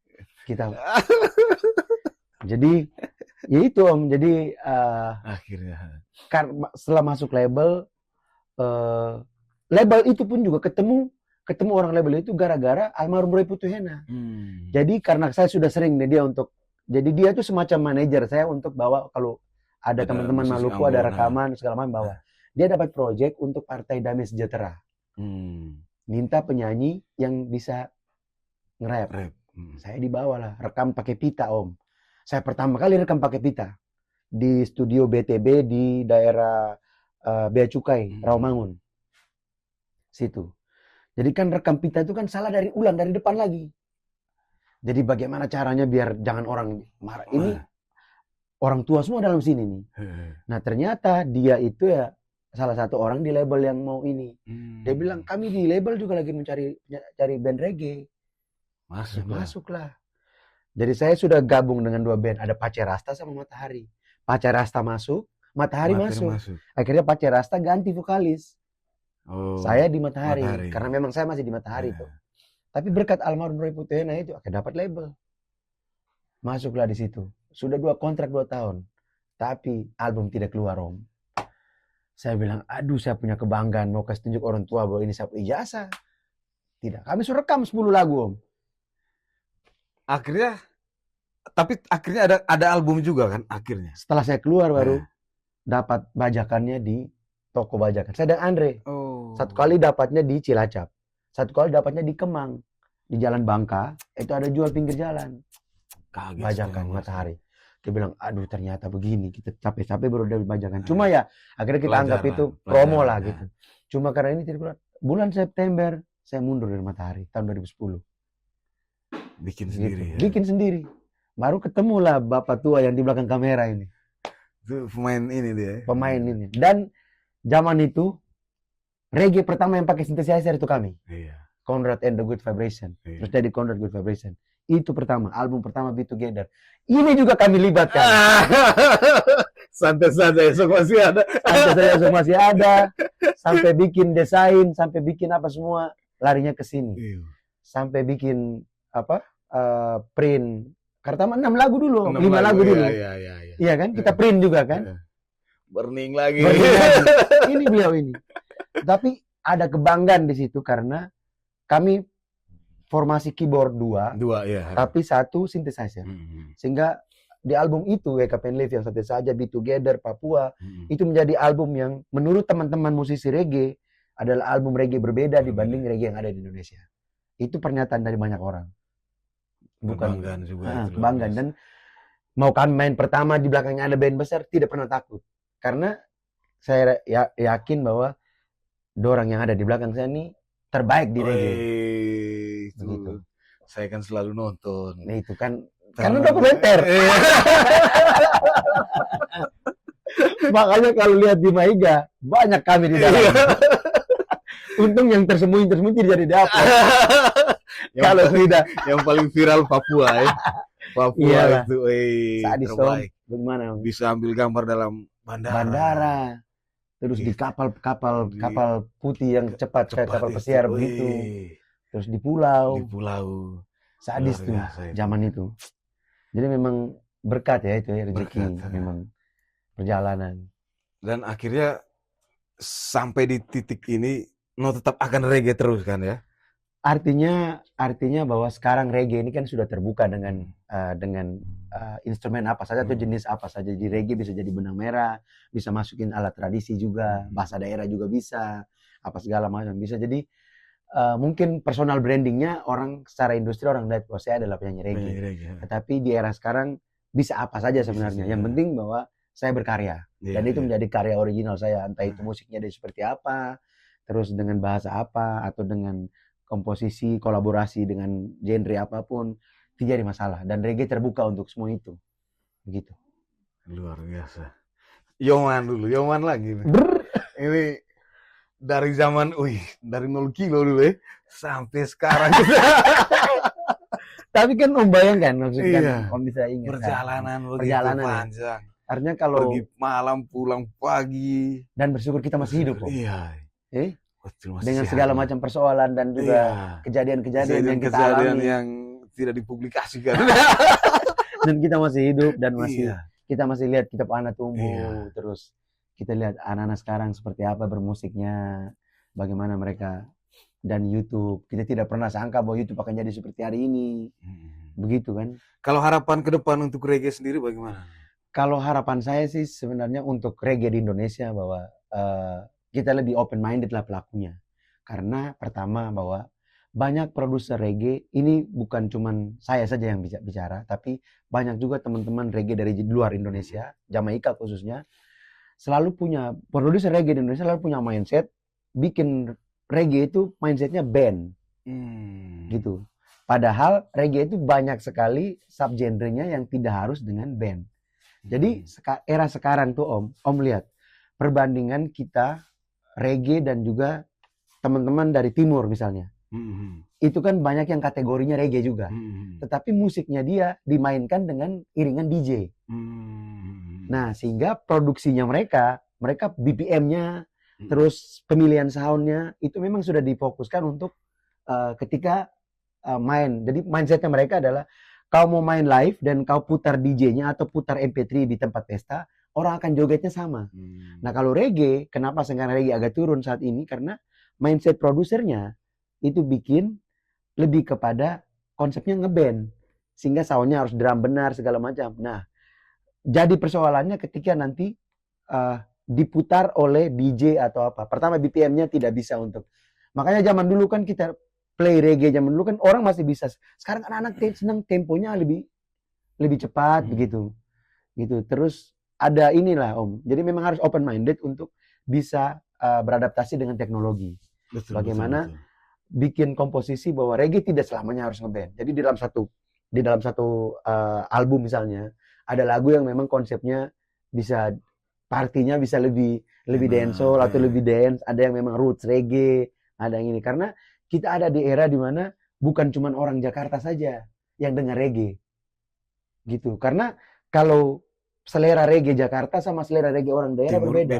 Kita. Jadi ya itu Om. Jadi akhirnya setelah masuk label, label itu pun juga ketemu orang label itu gara-gara almarhum Roy Putuhena. Jadi karena saya sudah sering dia untuk, jadi dia tuh semacam manajer saya untuk bawa kalau ada teman-teman Maluku ada rekaman segala macam bawa. Dia dapat project untuk Partai Damai Sejahtera. Minta penyanyi yang bisa nge-rap. Saya dibawa lah, rekam pakai pita Om. Saya pertama kali rekam pakai pita di studio BTB di daerah Bea Cukai, Rawamangun. Situ. Jadi kan rekam pita itu kan salah dari ulang dari depan lagi. Jadi bagaimana caranya biar jangan orang marah. Ini orang tua semua dalam sini nih. Nah ternyata dia itu ya salah satu orang di label yang mau ini. Dia bilang kami di label juga lagi mencari band reggae. Masuklah. Jadi saya sudah gabung dengan 2 band. Ada Pace Rasta sama Matahari. Pace Rasta masuk, Matahari masuk. Akhirnya Pace Rasta ganti vokalis. Saya di Matahari. Karena memang saya masih di Matahari tuh. Tapi berkat almarhum Roy Putuhena itu akhirnya dapat label. Masuklah di situ. Sudah 2 kontrak 2 tahun. Tapi album tidak keluar Om. Saya bilang, aduh saya punya kebanggaan mau kasih tunjuk orang tua bahwa ini saya punya ijazah. Tidak, kami sudah rekam 10 lagu Om. Akhirnya ada album juga kan akhirnya. Setelah saya keluar baru dapat bajakannya di toko bajakan. Saya dan Andre. Satu kali dapatnya di Cilacap. Satu kali dapatnya di Kemang. Di Jalan Bangka. Itu ada jual pinggir jalan. Kaget bajakan Matahari. Dia bilang, aduh ternyata begini. Kita capek-capek baru dapat bajakan. Cuma ya akhirnya kita anggap itu promo lah gitu. Cuma karena ini tidak keluar. Bulan September saya mundur dari Matahari. Tahun 2010. Bikin sendiri gitu. Bikin sendiri. Baru ketemulah bapak tua yang di belakang kamera ini. Itu pemain ini dia. Pemain ini. Dan zaman itu reggae pertama yang pakai synthesizer itu kami. Conrad and the Good Vibration. Terus jadi Conrad Good Vibration. Itu pertama, album pertama Be Together. Ini juga kami libatkan. Santai-santai esok masih ada. Santai-santai esok masih ada. Sampai bikin desain, sampai bikin apa semua larinya ke sini. Sampai bikin print. Karena 6 lagu dulu, 5 lagu dulu. Iya kan? Kita print juga kan? Burning lagi. Ini beliau ini. Tapi ada kebanggaan di situ karena kami formasi keyboard 2, tapi 1 synthesizer. Sehingga di album itu WKPN Live yang satu saja Be Together Papua itu menjadi album yang menurut teman-teman musisi reggae adalah album reggae berbeda dibanding reggae yang ada di Indonesia. Itu pernyataan dari banyak orang. Bukan kebanggaan juga. Kebanggaan dan mau kami main pertama di belakangnya ada band besar tidak pernah takut. Karena saya yakin bahwa dorang yang ada di belakang saya ini terbaik di reggae. Gitu. Saya kan selalu nonton. Nah itu kan karena dokumenter. Makanya kalau lihat di Maiga banyak kami di dalam. Untung yang tersembunyi jadi dapat. Kalau tidak yang paling viral Papua ya. Papua itu terbaik. Bagaimana? Bisa ambil gambar dalam bandara. Terus di kapal putih yang cepat kayak kapal pesiar begitu. terus di di pulau, pulau. sadis Luar tuh biasa itu. zaman itu. Jadi memang berkat ya itu ya, rezeki Berkat. memang perjalanan. Dan akhirnya sampai di titik ini, no tetap akan reggae terus kan ya? Artinya bahwa sekarang reggae ini kan sudah terbuka dengan instrumen apa saja atau jenis apa saja. Jadi reggae bisa jadi benang merah, bisa masukin alat tradisi juga, bahasa daerah juga bisa, apa segala macam bisa. Jadi mungkin personal brandingnya orang secara industri orang lihat bahwa saya adalah penyanyi reggae. Penyanyi reggae. Tetapi di era sekarang bisa apa saja Bisa sebenarnya. saja. Yang penting bahwa saya berkarya. Iya, Dan itu iya. menjadi karya original saya. Entah itu musiknya dari seperti apa, terus dengan bahasa apa, atau dengan komposisi, kolaborasi dengan genre apapun, tidak ada masalah. Dan reggae terbuka untuk semua itu. Begitu. Luar biasa. Yoman dulu, Yoman lagi nih. Ini dari zaman, dari 0 kilo dulu ya, sampai sekarang. Tapi kan membayangkan, maksudnya Iya. Om bisa ingat. Perjalanan begitu Perjalanan ya. panjang. Artinya kalau Pergi malam, pulang pagi. dan bersyukur kita masih hidup, Om. Iya. Betul, masih Dengan sehat, segala Om. macam persoalan dan juga kejadian-kejadian yang kita Kejadian alami yang tidak dipublikasikan. dan kita masih hidup dan masih Iya. kita masih lihat kita anak tumbuh, Iya. terus kita lihat anak-anak sekarang seperti apa bermusiknya, bagaimana mereka, dan YouTube. Kita tidak pernah sangka bahwa YouTube akan jadi seperti hari ini. Begitu kan? Kalau harapan ke depan untuk reggae sendiri bagaimana? Kalau harapan saya sih sebenarnya untuk reggae di Indonesia bahwa kita lebih open minded lah pelakunya. Karena pertama bahwa banyak produser reggae, ini bukan cuman saya saja yang bisa bicara, tapi banyak juga teman-teman reggae dari luar Indonesia, Jamaika khususnya, selalu punya, produser reggae di Indonesia selalu punya mindset, bikin reggae itu mindsetnya band. Gitu. Padahal reggae itu banyak sekali subgenrenya yang tidak harus dengan band. Jadi era sekarang tuh Om lihat perbandingan kita reggae dan juga teman-teman dari timur misalnya. Itu kan banyak yang kategorinya reggae juga. Tetapi musiknya dia dimainkan dengan iringan DJ. Nah, sehingga produksinya mereka BPM-nya, terus pemilihan sound-nya itu memang sudah difokuskan untuk ketika main. Jadi mindsetnya mereka adalah kau mau main live dan kau putar DJ-nya atau putar MP3 di tempat pesta, orang akan jogetnya sama. Nah kalau reggae, kenapa sekarang reggae agak turun saat ini? Karena mindset produsernya itu bikin lebih kepada konsepnya ngeband. Sehingga soundnya harus drum benar, segala macam. Nah, jadi persoalannya ketika nanti diputar oleh DJ atau apa. Pertama BPM-nya tidak bisa untuk. Makanya zaman dulu kan kita play reggae zaman dulu kan orang masih bisa. Sekarang anak-anak senang temponya lebih cepat begitu. Gitu. Terus ada inilah Om. Jadi memang harus open minded untuk bisa beradaptasi dengan teknologi. Bagaimana bikin komposisi bahwa reggae tidak selamanya harus ngeband. Jadi di dalam satu album misalnya ada lagu yang memang konsepnya bisa partinya bisa lebih dancehall atau lebih dance, ada yang memang roots reggae, ada yang ini karena kita ada di era di mana bukan cuma orang Jakarta saja yang dengar reggae. Gitu. Karena kalau selera reggae Jakarta sama selera reggae orang daerah berbeda.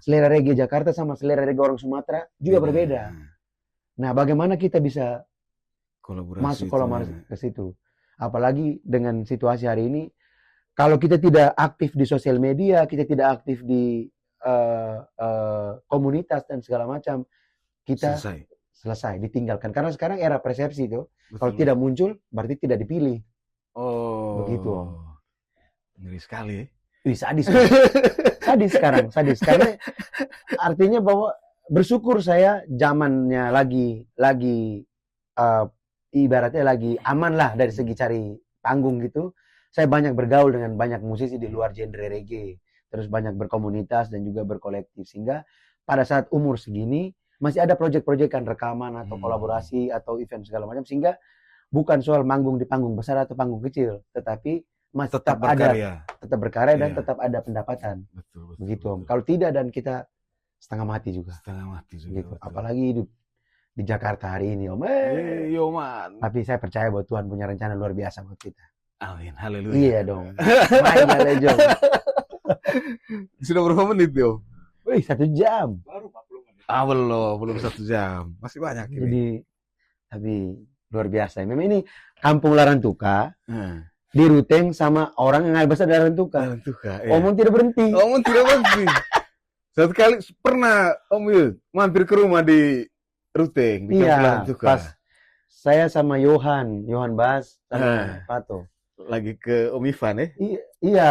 Selera reggae Jakarta sama selera reggae orang Sumatera juga berbeda. Nah, bagaimana kita bisa masuk kolaborasi ke situ? Apalagi dengan situasi hari ini, kalau kita tidak aktif di sosial media, kita tidak aktif di komunitas dan segala macam, kita selesai ditinggalkan. Karena sekarang era persepsi itu, kalau tidak muncul berarti tidak dipilih. Begitu Om. Ngeri sekali ya. Sadis. Sadis sekarang, sadis. Karena artinya bahwa bersyukur saya zamannya lagi ibaratnya lagi aman lah dari segi cari panggung gitu. Saya banyak bergaul dengan banyak musisi di luar genre reggae. Terus banyak berkomunitas dan juga berkolektif. Sehingga pada saat umur segini masih ada proyek-proyekan rekaman atau kolaborasi atau event segala macam. Sehingga bukan soal manggung di panggung besar atau panggung kecil. Tetapi masih tetap berkarya dan tetap ada pendapatan. Betul. Begitu Om. Kalau tidak dan kita setengah mati juga. Gitu. Apalagi hidup di Jakarta hari ini Om. Yoman. Tapi saya percaya bahwa Tuhan punya rencana luar biasa buat kita. Amin. Haleluya. Iya dong. My Legend. Sudah berapa menit Om? Wih, 1 jam. Baru 40 menit. Belum 1 jam. Masih banyak ini. Jadi Tapi luar biasa. Memang ini kampung Larantuka Heeh. di Ruteng sama orang yang besar dari Larantuka. Larantuka, Omong tidak berhenti. Omong tidak berhenti. Satu kali pernah Om Yud mampir ke rumah di Ruteng, di Kampung Iya, Larantuka. pas saya sama Yohan Bas sama Ah. Pato. Lagi ke Om Ivan ya? Iya,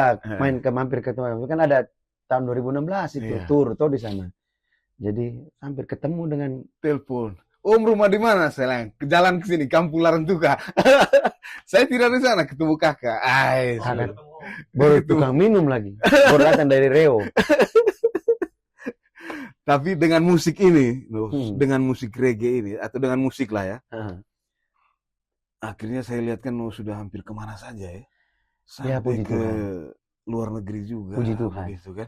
mampir ke teman. Kan ada tahun 2016 itu Iya. tur tuh di sana. Jadi hampir ketemu dengan Telepon. Om rumah di mana? Saya ke jalan ke sini, Kampung Larantuka. Saya tidak di sana ketemu kakak. baru tukang minum lagi. Baru datang dari Reo. Tapi dengan musik ini, dengan musik reggae ini, atau dengan musik lah ya, akhirnya saya lihat kan sudah hampir kemana saja ya. Sampai puji ke Tuhan. luar negeri juga. Puji Tuhan. Gitu kan.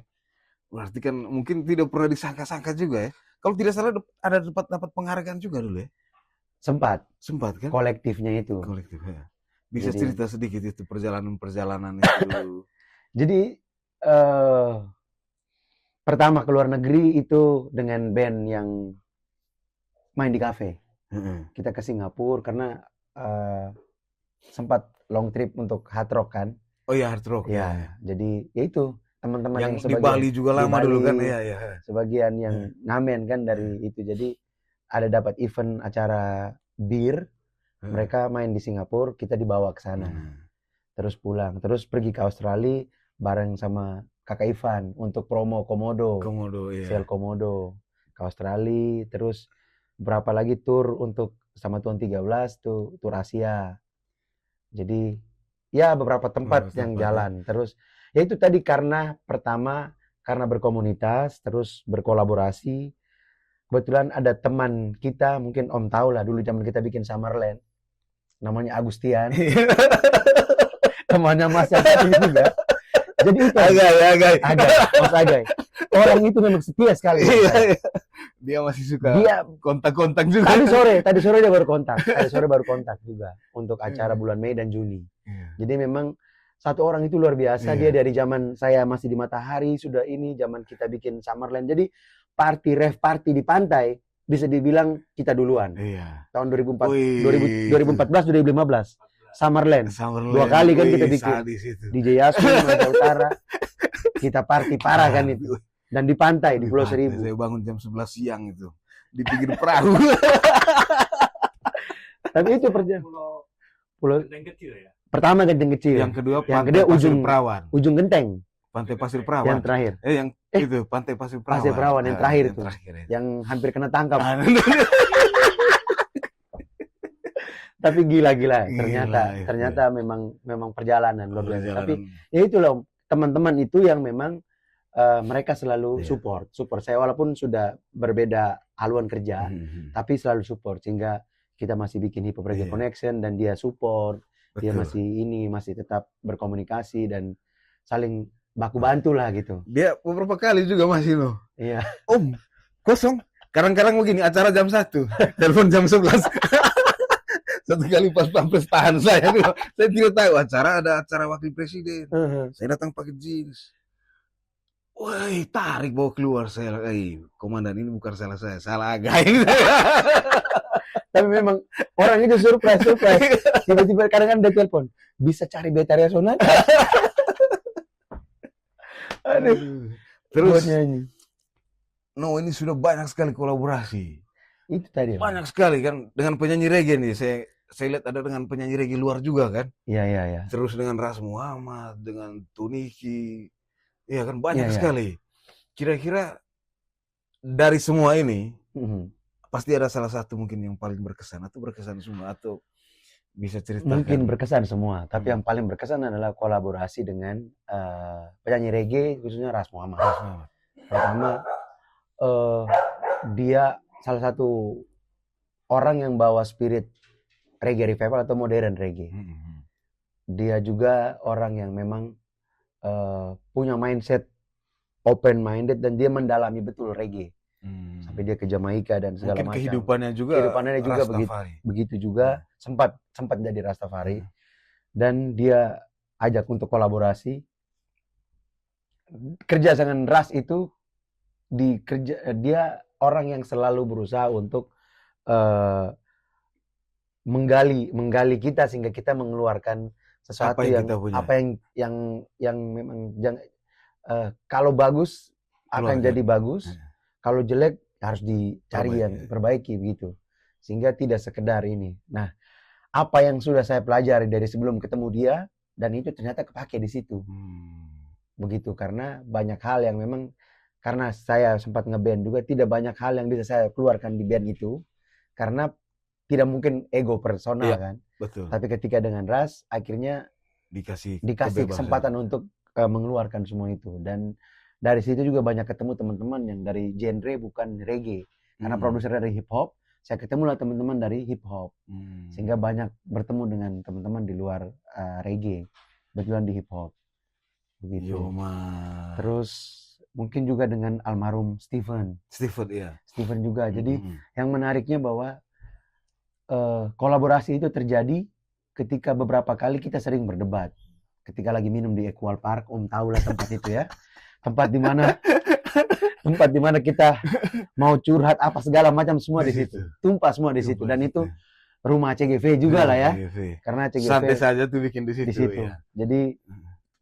Berarti kan mungkin tidak pernah disangka-sangka juga ya. Kalau tidak salah ada dapat penghargaan juga dulu ya. Sempat kan? kolektifnya itu. Kolektif ya. Bisa Jadi- cerita sedikit itu perjalanan itu. Jadi pertama ke luar negeri itu dengan band yang main di kafe. Heeh. Kita ke Singapura karena sempat long trip untuk hard rock kan. Oh ya, hard rock. Ya, jadi ya itu teman-teman yang Yang di sebagian Bali juga di lama dulu kan. Bali, Iya. sebagian yang ngamen kan dari itu. Jadi ada dapat event acara bir, mereka main di Singapura, kita dibawa ke sana. Terus pulang, terus pergi ke Australia bareng sama Kakak Ivan untuk promo Komodo. Komodo, iya. Sel Komodo ke Australia, terus berapa lagi tur untuk sama Tuan 13 tuh tur Asia. Jadi ya beberapa tempat yang jalan. Terus ya itu tadi karena pertama karena berkomunitas, terus berkolaborasi. Kebetulan ada teman kita, mungkin Om tahu lah dulu zaman kita bikin Summerland. Namanya Agustian. Temannya Mas Agai juga. Jadi itu Agak. Mas Agai. Orang itu memang setia sekali. Iya. Dia masih suka Dia kontak-kontak juga. tadi sore dia baru kontak. Tadi sore baru kontak juga untuk acara bulan Mei dan Juni. Jadi memang satu orang itu luar biasa. Dia dari zaman saya masih di Matahari sudah ini zaman kita bikin Summerland. Jadi rave party di pantai bisa dibilang kita duluan. Iya. Tahun 2014 2015 Summerland. 2 kali kan kita bikin di Jayasu Sumatera Utara. Kita party parah kan itu. Dan di pantai di Pulau Seribu. Saya bangun jam 11 siang itu di pinggir perahu. Tapi itu pulau kecil ya. Pertama Genteng Kecil. Yang kedua yang Pantai kedua Pasir Perawan. Ujung Genteng. Pantai Pasir Perawan. Yang terakhir. Yang itu Pantai Pasir Perawan. Pasir Perawan yang terakhir itu. Yang hampir kena tangkap. Tapi gila. Ternyata memang perjalanan luar biasa. Tapi ya itu loh teman-teman itu yang memang mereka selalu support saya walaupun sudah berbeda haluan kerja, tapi selalu support sehingga kita masih bikin Hip Hop Reggae Connection dan dia support. Dia masih tetap berkomunikasi dan saling baku bantu lah gitu. Dia beberapa kali juga masih loh. Iya. Om, kosong. Kadang-kadang begini, acara jam 1, telepon jam 11. Satu kali pas pampres tahan saya tidak tahu ada acara wakil presiden. Saya datang pakai jeans. Woi, tarik bawa keluar saya. Komandan ini bukan salah saya, salah Agai. Tapi memang orang itu surprise. Tiba-tiba kadang-kadang dia telepon, bisa cari Betariya Sonata. Aduh. Terus, ini sudah banyak sekali kolaborasi. Itu tadi. Banyak sekali kan dengan penyanyi reggae nih. Saya lihat ada dengan penyanyi reggae luar juga kan. Iya. Terus dengan Ras Muhammad, dengan Tuniki. Iya kan banyak sekali. Kira-kira dari semua ini pasti ada salah satu mungkin yang paling berkesan atau berkesan semua atau bisa ceritakan. Mungkin berkesan semua, tapi yang paling berkesan adalah kolaborasi dengan penyanyi reggae khususnya Ras Muhammad. Pertama dia salah satu orang yang bawa spirit reggae revival atau modern reggae. Dia juga orang yang memang punya mindset open minded dan dia mendalami betul reggae. Sampai dia ke Jamaika dan segala macam. Kehidupannya juga begitu juga sempat jadi Rastafari. Dan dia ajak untuk kolaborasi. Kerja dengan Ras itu dia orang yang selalu berusaha untuk menggali kita sehingga kita mengeluarkan sesuatu Apa yang kita punya. apa yang memang kalau bagus akan Keluarkan. jadi bagus, kalau jelek harus dicari Perbaiki. yang perbaiki begitu. Sehingga tidak sekedar ini. Nah, apa yang sudah saya pelajari dari sebelum ketemu dia dan itu ternyata kepake di situ. Begitu, karena banyak hal yang memang karena saya sempat ngeband juga, tidak banyak hal yang bisa saya keluarkan di band itu karena tidak mungkin ego personal Iya, kan. Betul. Tapi ketika dengan Ras akhirnya Dikasih dikasih kebebasan. kesempatan untuk mengeluarkan semua itu, dan dari situ juga banyak ketemu teman-teman yang dari genre bukan reggae karena produser dari hip hop, saya ketemu lah teman-teman dari hip hop sehingga banyak bertemu dengan teman-teman di luar reggae, kebetulan di hip hop begitu. Yomar. Terus mungkin juga dengan almarhum Steven juga. Jadi yang menariknya bahwa kolaborasi itu terjadi ketika beberapa kali kita sering berdebat. Ketika lagi minum di Equal Park, Om tahu lah tempat itu ya. Tempat di mana kita mau curhat apa segala macam semua di situ. Tumpah semua di situ, dan itu rumah CGV juga lah ya. Karena CGV santai saja tuh bikin di situ. Ya. Jadi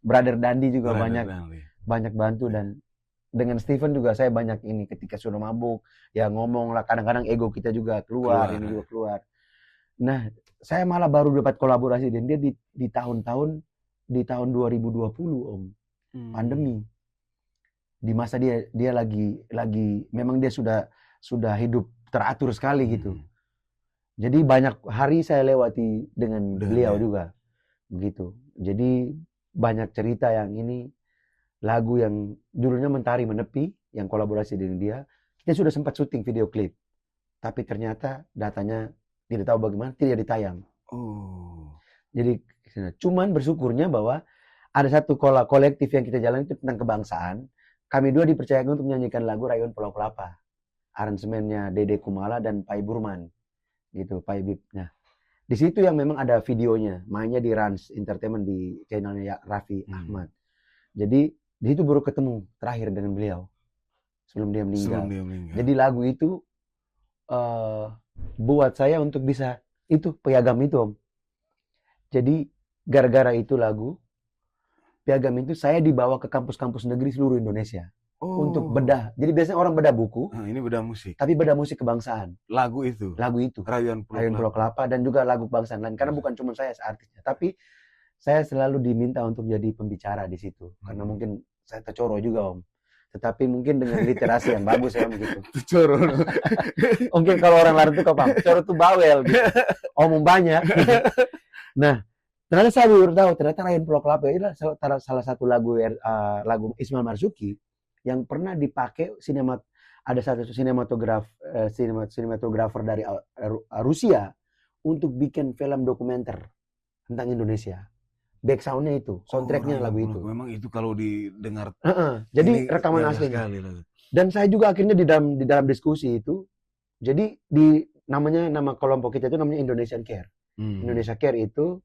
Brother Dandi juga banyak bantu, dan dengan Steven juga saya banyak ini ketika sudah mabuk ya ngomong lah, kadang-kadang ego kita juga keluar. Ini juga keluar. Nah, saya malah baru dapat kolaborasi dan dia di tahun 2020 Om, pandemi. Di masa dia lagi memang dia sudah hidup teratur sekali gitu. Jadi banyak hari saya lewati dengan beliau juga begitu. Jadi banyak cerita yang ini, lagu yang judulnya Mentari Menepi yang kolaborasi dengan dia. Kita sudah sempat syuting video klip, tapi ternyata datanya tidak tahu bagaimana tidak ditayang. Jadi cuman bersyukurnya bahwa ada satu kolektif yang kita jalan itu tentang kebangsaan. Kami dua dipercayakan untuk menyanyikan lagu Rayuan Pulau Kelapa. Aransemennya Dede Kumala dan Pai Burman. Gitu, Pai Bib. Nah, di situ yang memang ada videonya, mainnya di Rans Entertainment di channelnya Raffi Ahmad. Jadi di situ baru ketemu terakhir dengan beliau sebelum dia meninggal. Jadi lagu itu buat saya untuk bisa itu piagam itu Om. Jadi gara-gara itu lagu piagam itu saya dibawa ke kampus-kampus negeri seluruh Indonesia untuk bedah. Jadi biasanya orang bedah buku. Ini bedah musik. Tapi bedah musik kebangsaan. Lagu itu. Rayuan Pulau Kelapa dan juga lagu kebangsaan lain. Karena bukan cuma saya artisnya, tapi saya selalu diminta untuk jadi pembicara di situ. Karena mungkin saya tercoro juga Om. Tetapi mungkin dengan literasi yang bagus ya begitu. Tercoro. Mungkin kalau orang lain tuh paham, tercoro tuh bawel gitu. Omong banyak. Nah, ternyata saya baru tahu ternyata Rayuan Pulau Kelapa itu salah satu lagu Ismail Marzuki yang pernah dipakai ada satu sinematografer dari Rusia untuk bikin film dokumenter tentang Indonesia. Back sound-nya itu, soundtrack-nya lagu itu. Memang itu kalau didengar. Jadi rekaman asli. Dan saya juga akhirnya di dalam diskusi itu, jadi nama kelompok kita itu namanya Indonesian Care. Indonesia Care itu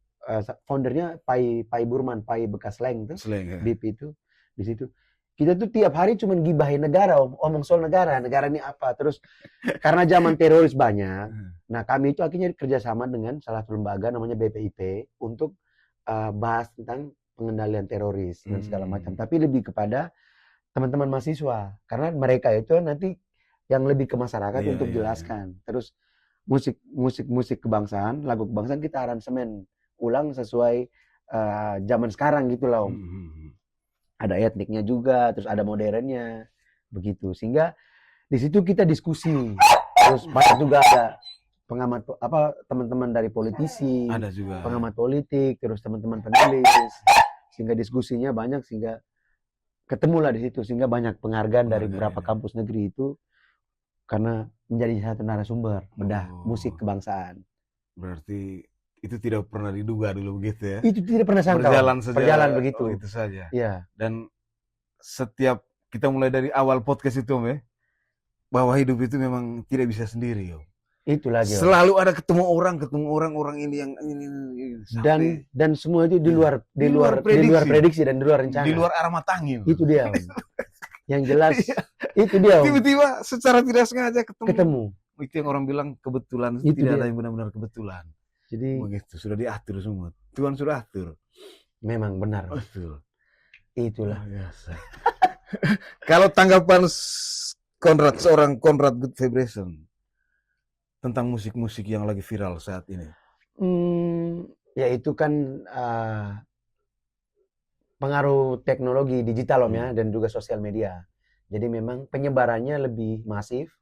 foundernya Pai Burman, Pai bekas Sleng tuh, BIP itu di situ. Kita tuh tiap hari cuma gibahin negara, omong soal negara ini apa. Terus karena zaman teroris banyak, nah kami itu akhirnya kerjasama dengan salah satu lembaga namanya BPIP untuk bahas tentang pengendalian teroris dan segala macam. Tapi lebih kepada teman-teman mahasiswa, karena mereka itu nanti yang lebih ke masyarakat untuk jelaskan. Terus musik kebangsaan, lagu kebangsaan kita aransemen ulang sesuai zaman sekarang gitu lah Om. Ada etniknya juga, terus ada modernnya, begitu. Sehingga di situ kita diskusi. Terus banyak juga ada pengamat teman-teman dari politisi, ada juga pengamat politik, terus teman-teman penulis. Sehingga diskusinya banyak, sehingga ketemulah di situ, sehingga banyak penghargaan dari beberapa kampus negeri itu karena menjadi satu narasumber bedah musik kebangsaan. Berarti itu tidak pernah diduga dulu begitu ya? Itu tidak pernah sangka. Berjalan begitu. Itu saja. Ya. Dan setiap kita mulai dari awal podcast itu Om ya, bahwa hidup itu memang tidak bisa sendiri Om. Itu lagi. Selalu ada ketemu orang ini yang ini dan semua itu di luar prediksi dan di luar rencana. Di luar arah matangin. Itu dia Om. Yang jelas itu dia Om. Tiba-tiba secara tidak sengaja ketemu. Itu yang orang bilang kebetulan, itu tidak ada yang benar-benar kebetulan. Jadi Begitu, sudah diatur semua. Tuhan sudah atur. memang benar. Betul. Itulah. Luar biasa. Kalau tanggapan seorang Conrad Good Vibration tentang musik-musik yang lagi viral saat ini. Ya itu kan pengaruh teknologi digital Om ya, dan juga sosial media. Jadi memang penyebarannya lebih masif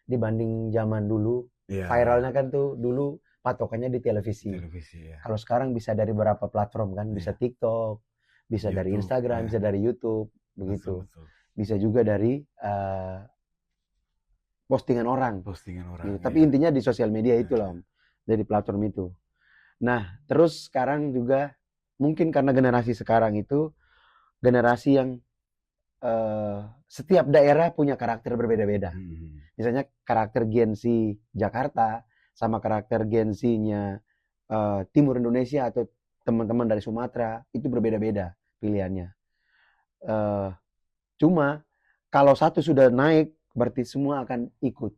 dibanding zaman dulu. Iya. Viralnya kan tuh dulu patokannya di televisi. Televisi ya. Kalau sekarang bisa dari beberapa platform kan, bisa Iya. TikTok, bisa dari YouTube, Instagram, ya. bisa dari YouTube, begitu. Betul. Bisa juga dari postingan orang. Postingan orang. Gitu. Tapi iya. intinya di sosial media itu Iya. loh, dari platform itu. Nah, terus sekarang juga mungkin karena generasi sekarang itu generasi yang setiap daerah punya karakter berbeda-beda. Misalnya karakter Gen Z Jakarta sama karakter Gen Z-nya Timur Indonesia atau teman-teman dari Sumatera itu berbeda-beda pilihannya. Cuma kalau satu sudah naik berarti semua akan ikut.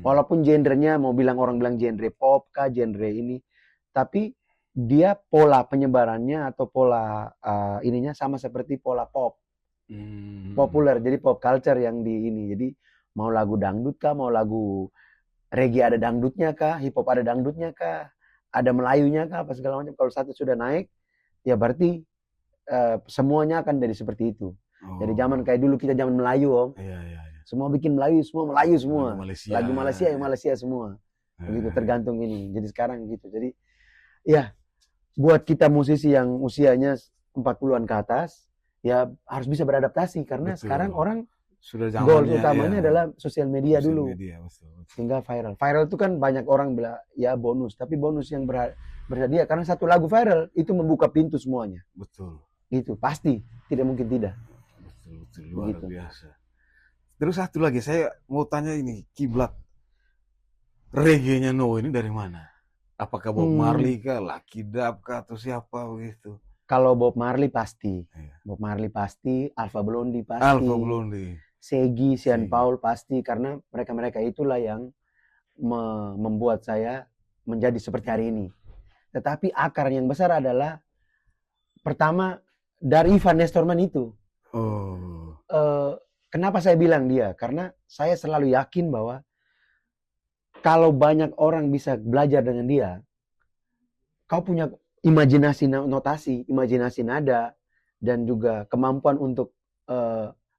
Walaupun genrenya orang bilang genre pop kah, genre ini, tapi dia pola penyebarannya atau pola ininya sama seperti pola pop. Populer, jadi pop culture yang di ini. Jadi mau lagu dangdut kah, mau lagu reggae ada dangdutnya kah, hip hop ada dangdutnya kah, ada Melayunya kah, apa segala macam. Kalau satu sudah naik, ya berarti semuanya akan jadi seperti itu. Jadi zaman kayak dulu kita zaman Melayu Om. Iya. Semua bikin Melayu semua. Lagu Malaysia ya Malaysia semua. Begitu tergantung ini. Jadi sekarang gitu. Jadi ya buat kita musisi yang usianya 40-an ke atas, ya harus bisa beradaptasi karena Betul. sekarang orang Sudah goal zamannya, utamanya adalah sosial media dulu. Betul. Sehingga viral. Viral itu kan banyak orang bilang ya bonus, tapi bonus yang berhadiah karena satu lagu viral itu membuka pintu semuanya. Betul. Itu pasti, tidak mungkin tidak. Betul, luar biasa. Terus satu lagi saya mau tanya ini, kiblat reggae-nya No ini dari mana? Apakah Bob Marley kah, Lucky Dube kah, atau siapa begitu? Kalau Bob Marley pasti, Iya. Bob Marley pasti, Alpha Blondy pasti, Alpha Blondy, Shaggy, Sean Paul pasti, karena mereka itulah yang membuat saya menjadi seperti hari ini. Tetapi akar yang besar adalah pertama dari Ivan Nestorman itu. Kenapa saya bilang dia? Karena saya selalu yakin bahwa kalau banyak orang bisa belajar dengan dia, kau punya imajinasi notasi, imajinasi nada, dan juga kemampuan untuk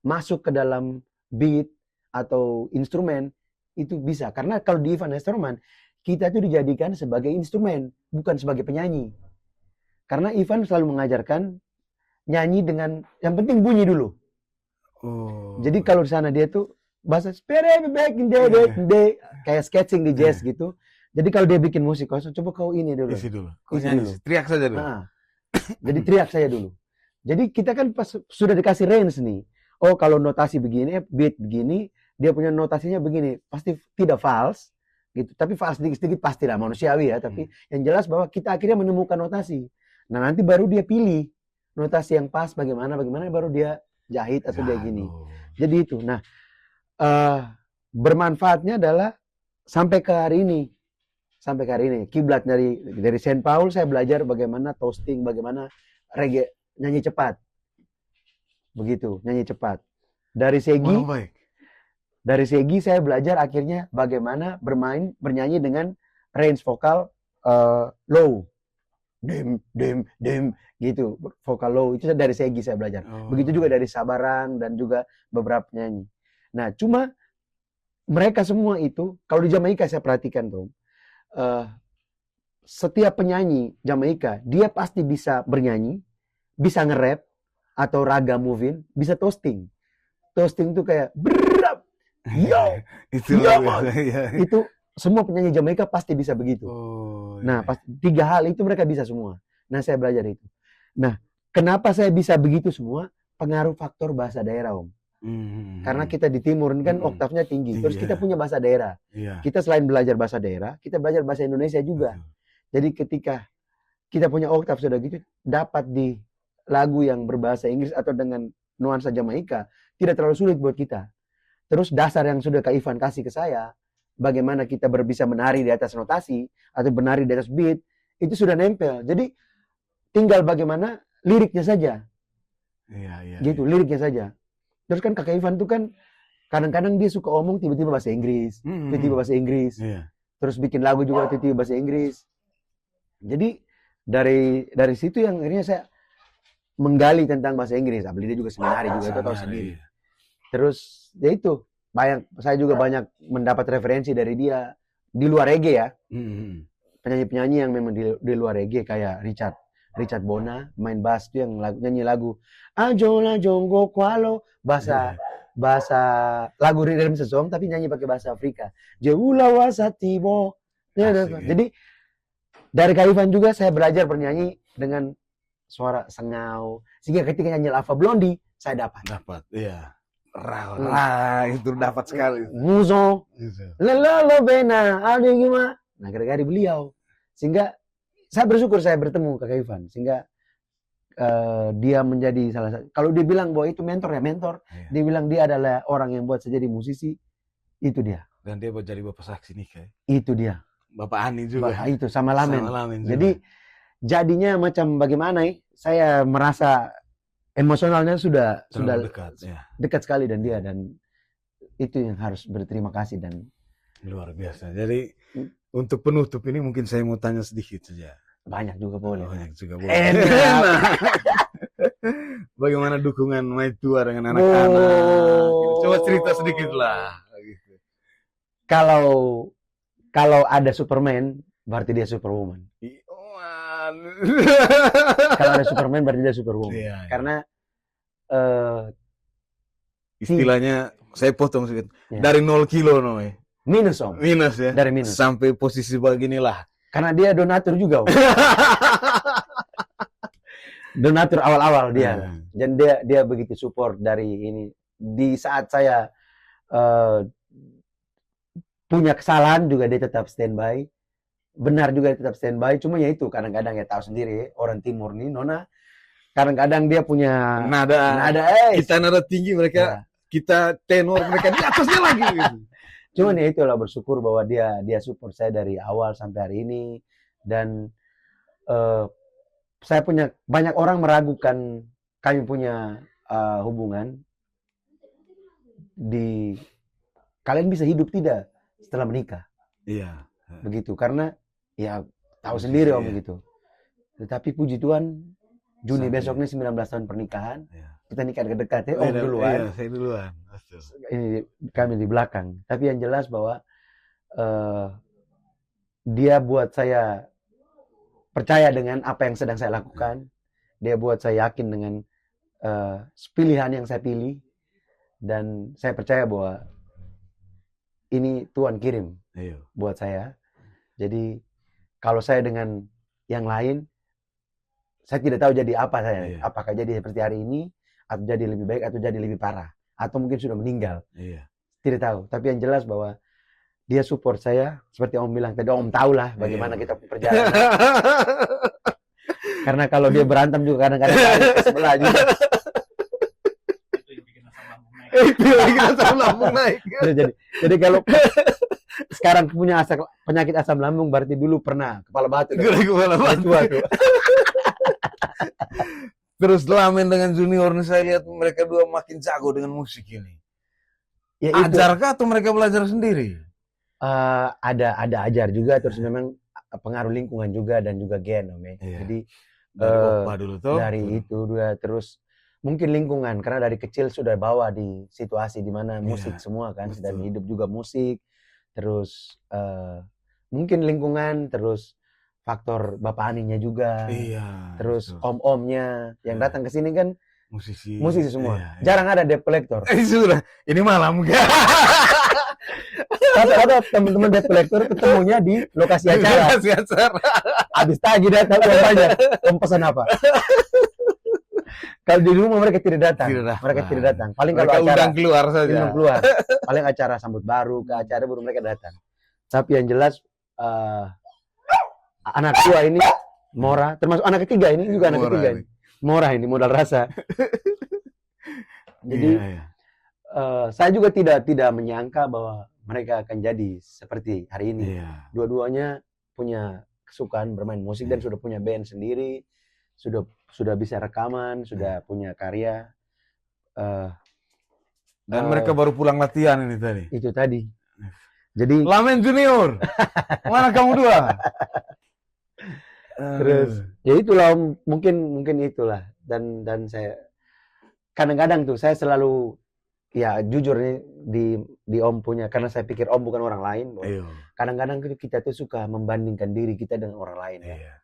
masuk ke dalam beat atau instrumen, itu bisa. Karena kalau di Ivan Nestorman, kita itu dijadikan sebagai instrumen, bukan sebagai penyanyi. Karena Ivan selalu mengajarkan nyanyi dengan, yang penting bunyi dulu. Jadi kalau di sana dia tuh bahasa back in day, kayak sketching di jazz gitu. Jadi kalau dia bikin musik, coba kau ini dulu. Isi dulu. Teriak saja dulu. Jadi teriak saja dulu. Jadi kita kan pas sudah dikasih range nih. Oh kalau notasi begini, beat begini, dia punya notasinya begini, pasti tidak false gitu. Tapi false sedikit-sedikit pastilah manusiawi ya. Tapi yang jelas bahwa kita akhirnya menemukan notasi. Nah nanti baru dia pilih notasi yang pas bagaimana baru dia jahit atau dia gini. Jadi itu. Nah bermanfaatnya adalah sampai ke hari ini. Kiblat dari Saint Paul saya belajar bagaimana toasting, bagaimana reggae nyanyi cepat. Begitu, nyanyi cepat. Dari Shaggy saya belajar akhirnya bagaimana bernyanyi dengan range vokal low. Dem gitu. Vokal low itu dari Shaggy saya belajar. Begitu juga dari Sabarang dan juga beberapa penyanyi. Nah, cuma mereka semua itu kalau di Jamaika saya perhatikan tuh setiap penyanyi Jamaika dia pasti bisa bernyanyi, bisa nge-rap atau raga moving, bisa toasting. Toasting tuh kayak berap, yo, itu semua penyanyi Jamaika pasti bisa begitu. Nah, tiga hal itu mereka bisa semua. Nah, saya belajar itu. Nah, kenapa saya bisa begitu semua? Pengaruh faktor bahasa daerah, Om. Karena kita di timur kan oktavnya tinggi. Terus kita punya bahasa daerah. Kita selain belajar bahasa daerah, kita belajar bahasa Indonesia juga. Jadi ketika kita punya oktav sudah gitu, dapat di lagu yang berbahasa Inggris atau dengan nuansa Jamaika, tidak terlalu sulit buat kita. Terus dasar yang sudah Kak Ivan kasih ke saya, bagaimana kita bisa menari di atas notasi atau menari di atas beat, itu sudah nempel. Jadi tinggal bagaimana liriknya saja. Iya. Gitu, liriknya saja. Terus kan Kakak Ivan tuh kan kadang-kadang dia suka omong tiba-tiba bahasa Inggris, tiba-tiba bahasa Inggris. Iya. Terus bikin lagu juga tiba-tiba bahasa Inggris. Jadi dari situ yang akhirnya saya menggali tentang bahasa Inggris. Apalagi dia juga seminari juga, itu tahu sendiri. Iya. Terus ya itu, saya juga banyak mendapat referensi dari dia di luar reggae ya. Penyanyi-penyanyi yang memang di luar reggae kayak Richard Bona main bass tuh yang nyanyi lagu Ajola Jonggo Kualo, bahasa lagu Rhythm Sesong tapi nyanyi pakai bahasa Afrika. Jeula Wasatibo. Jadi dari Kak Ivan juga saya belajar bernyanyi dengan suara sengau. Sehingga ketika nyanyi Lava Blondie, saya dapat. Iya. Itu dapat sekali. Muzo. Lelolo bena, ada gimana? Nah, gara-gara beliau. Sehingga saya bersyukur saya bertemu Kak Ivan. Sehingga dia menjadi salah satu. Kalau dia bilang bahwa itu mentor ya mentor. Iya. Dia bilang dia adalah orang yang buat saya jadi musisi. Itu dia. Dan dia buat jadi bapak saksi nikah. Itu dia. Bapak Ani juga. Itu sama Lamen. Jadi jadinya macam bagaimana saya merasa emosionalnya sudah dekat sekali dan dia, dan itu yang harus berterima kasih dan luar biasa. Jadi untuk penutup ini mungkin saya mau tanya sedikit saja. Banyak juga boleh. Bagaimana dukungan Maitua dengan anak-anak? Coba cerita sedikit lah. Kalau ada Superman, berarti dia Superwoman. Kalau ada Superman, berarti dia Superwoman. Iya. Karena istilahnya saya potong sedikit. Iya. Dari 0 kilo minus om. Minus ya. Dari minus. Sampai posisi beginilah. Karena dia donatur juga om. Donatur awal-awal dia. Dan dia begitu support dari ini. Di saat saya punya kesalahan juga dia tetap standby. Benar juga dia tetap standby. Cuma ya itu kadang-kadang ya tahu sendiri orang timur nih Nona. Kadang-kadang dia punya nada kita nada tinggi, mereka kita tenor, mereka di atasnya lagi gitu. Cuman ya itulah, bersyukur bahwa dia support saya dari awal sampai hari ini. Dan saya punya banyak orang meragukan kami punya hubungan di kalian bisa hidup tidak setelah menikah. Iya. Begitu, karena ya tahu sendiri om begitu. Tetapi puji Tuhan, Juni besok nih 19 tahun pernikahan. Kita nikah dekat-dekat ya, om duluan. Iya, saya duluan. Ini kami di belakang. Tapi yang jelas bahwa dia buat saya percaya dengan apa yang sedang saya lakukan. Dia buat saya yakin dengan pilihan yang saya pilih. Dan saya percaya bahwa ini Tuhan kirim buat saya. Jadi kalau saya dengan yang lain, saya tidak tahu jadi apa saya. Apakah jadi seperti hari ini, atau jadi lebih baik, atau jadi lebih parah, atau mungkin sudah meninggal. Tidak tahu. Tapi yang jelas bahwa dia support saya, seperti Om bilang tadi. Om tahu lah bagaimana kita perjalanan. Karena kalau dia berantem juga kadang-kadang sebelah juga. Itu yang bikin asam lambung naik. Jadi kalau sekarang punya penyakit asam lambung, berarti dulu pernah kepala batu. Kepala batu. Terus Lamen dengan Junior nih, saya lihat mereka dua makin jago dengan musik ini. Ya, ajarkah atau mereka belajar sendiri? Ada ajar juga, terus memang pengaruh lingkungan juga dan juga gen om. Jadi dari Opa dulu tuh. Dari itu dua, terus mungkin lingkungan, karena dari kecil sudah bawa di situasi di mana musik semua kan, dan hidup juga musik. Terus mungkin lingkungan, terus faktor bapak aninya juga. Terus om-omnya yang datang ke sini kan musisi semua. Jarang ada debt collector. Sudah, ini malam enggak. Tapi ada teman-teman debt collector ketemunya di lokasi acara. Habis tagih datang banyak. Om pesan apa? Kalau di rumah mereka tidak datang. Mereka tidak datang. Paling kalau acara undang keluar saja. Keluar. Paling acara sambut baru, ke acara baru mereka datang. Tapi yang jelas anak tua ini Mora, termasuk anak ketiga ini juga anak ketiga ini. Mora ini modal rasa. Jadi saya juga tidak menyangka bahwa mereka akan jadi seperti hari ini. Dua-duanya punya kesukaan bermain musik dan sudah punya band sendiri, sudah bisa rekaman, sudah punya karya. Dan mereka baru pulang latihan ini tadi. Itu tadi. Jadi Lamen Junior, mana kamu dua? terus ya itulah Om, mungkin itulah, dan saya kadang-kadang tuh saya selalu ya jujur nih di Om punya, karena saya pikir Om bukan orang lain. Kadang-kadang kita tuh suka membandingkan diri kita dengan orang lain. Ya.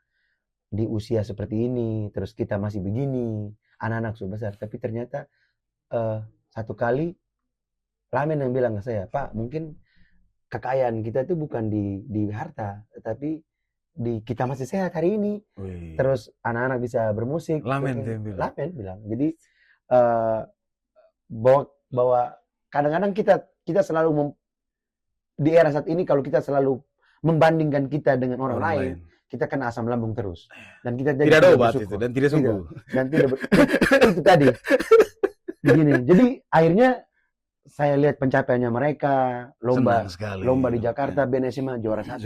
Di usia seperti ini, terus kita masih begini, anak-anak sudah besar, tapi ternyata satu kali Lamen yang bilang ke saya, Pak, mungkin kekayaan kita itu bukan di harta, tapi kita masih sehat hari ini. Terus anak-anak bisa bermusik. Lamen bilang. Jadi bahwa kadang-kadang kita selalu di era saat ini, kalau kita selalu membandingkan kita dengan orang lain, kita kena asam lambung terus. Dan kita jadi tidak ada obat itu dan tidak sembuh. Dan tidak itu tadi. Begini. Jadi akhirnya saya lihat pencapaiannya mereka, lomba di Jakarta, BNSMA juara 1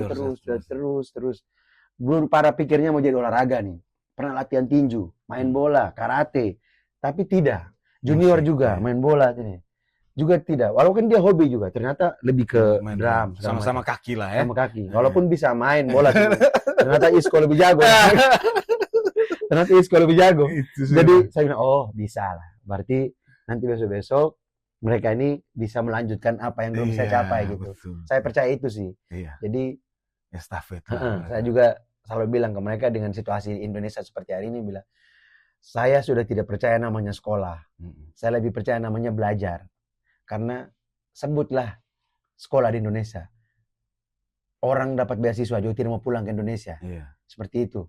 terus. Belum para pikirnya mau jadi olahraga nih. Pernah latihan tinju, main bola, karate. Tapi tidak. Junior juga main bola ini. Juga tidak. Walaupun dia hobi juga, ternyata lebih ke drum. Sama-sama kaki lah ya. Sama kaki. Walaupun bisa main bola, ternyata Isco lebih jago. Jadi saya bilang, oh bisa lah. Berarti nanti besok-besok mereka ini bisa melanjutkan apa yang belum saya capai gitu. Betul. Saya percaya itu sih. Jadi estafet. Saya juga selalu bilang ke mereka dengan situasi Indonesia seperti hari ini, bilang saya sudah tidak percaya namanya sekolah. Saya lebih percaya namanya belajar. Karena sebutlah sekolah di Indonesia. Orang dapat beasiswa juga tidak mau pulang ke Indonesia. Seperti itu.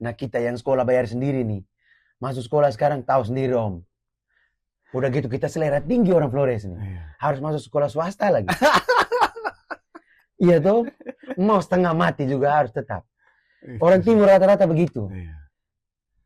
Nah kita yang sekolah bayar sendiri nih. Masuk sekolah sekarang tahu sendiri Om. Udah gitu kita selera tinggi orang Flores nih. Harus masuk sekolah swasta lagi. Iya toh. Mau setengah mati juga harus tetap. Orang timur rata-rata begitu.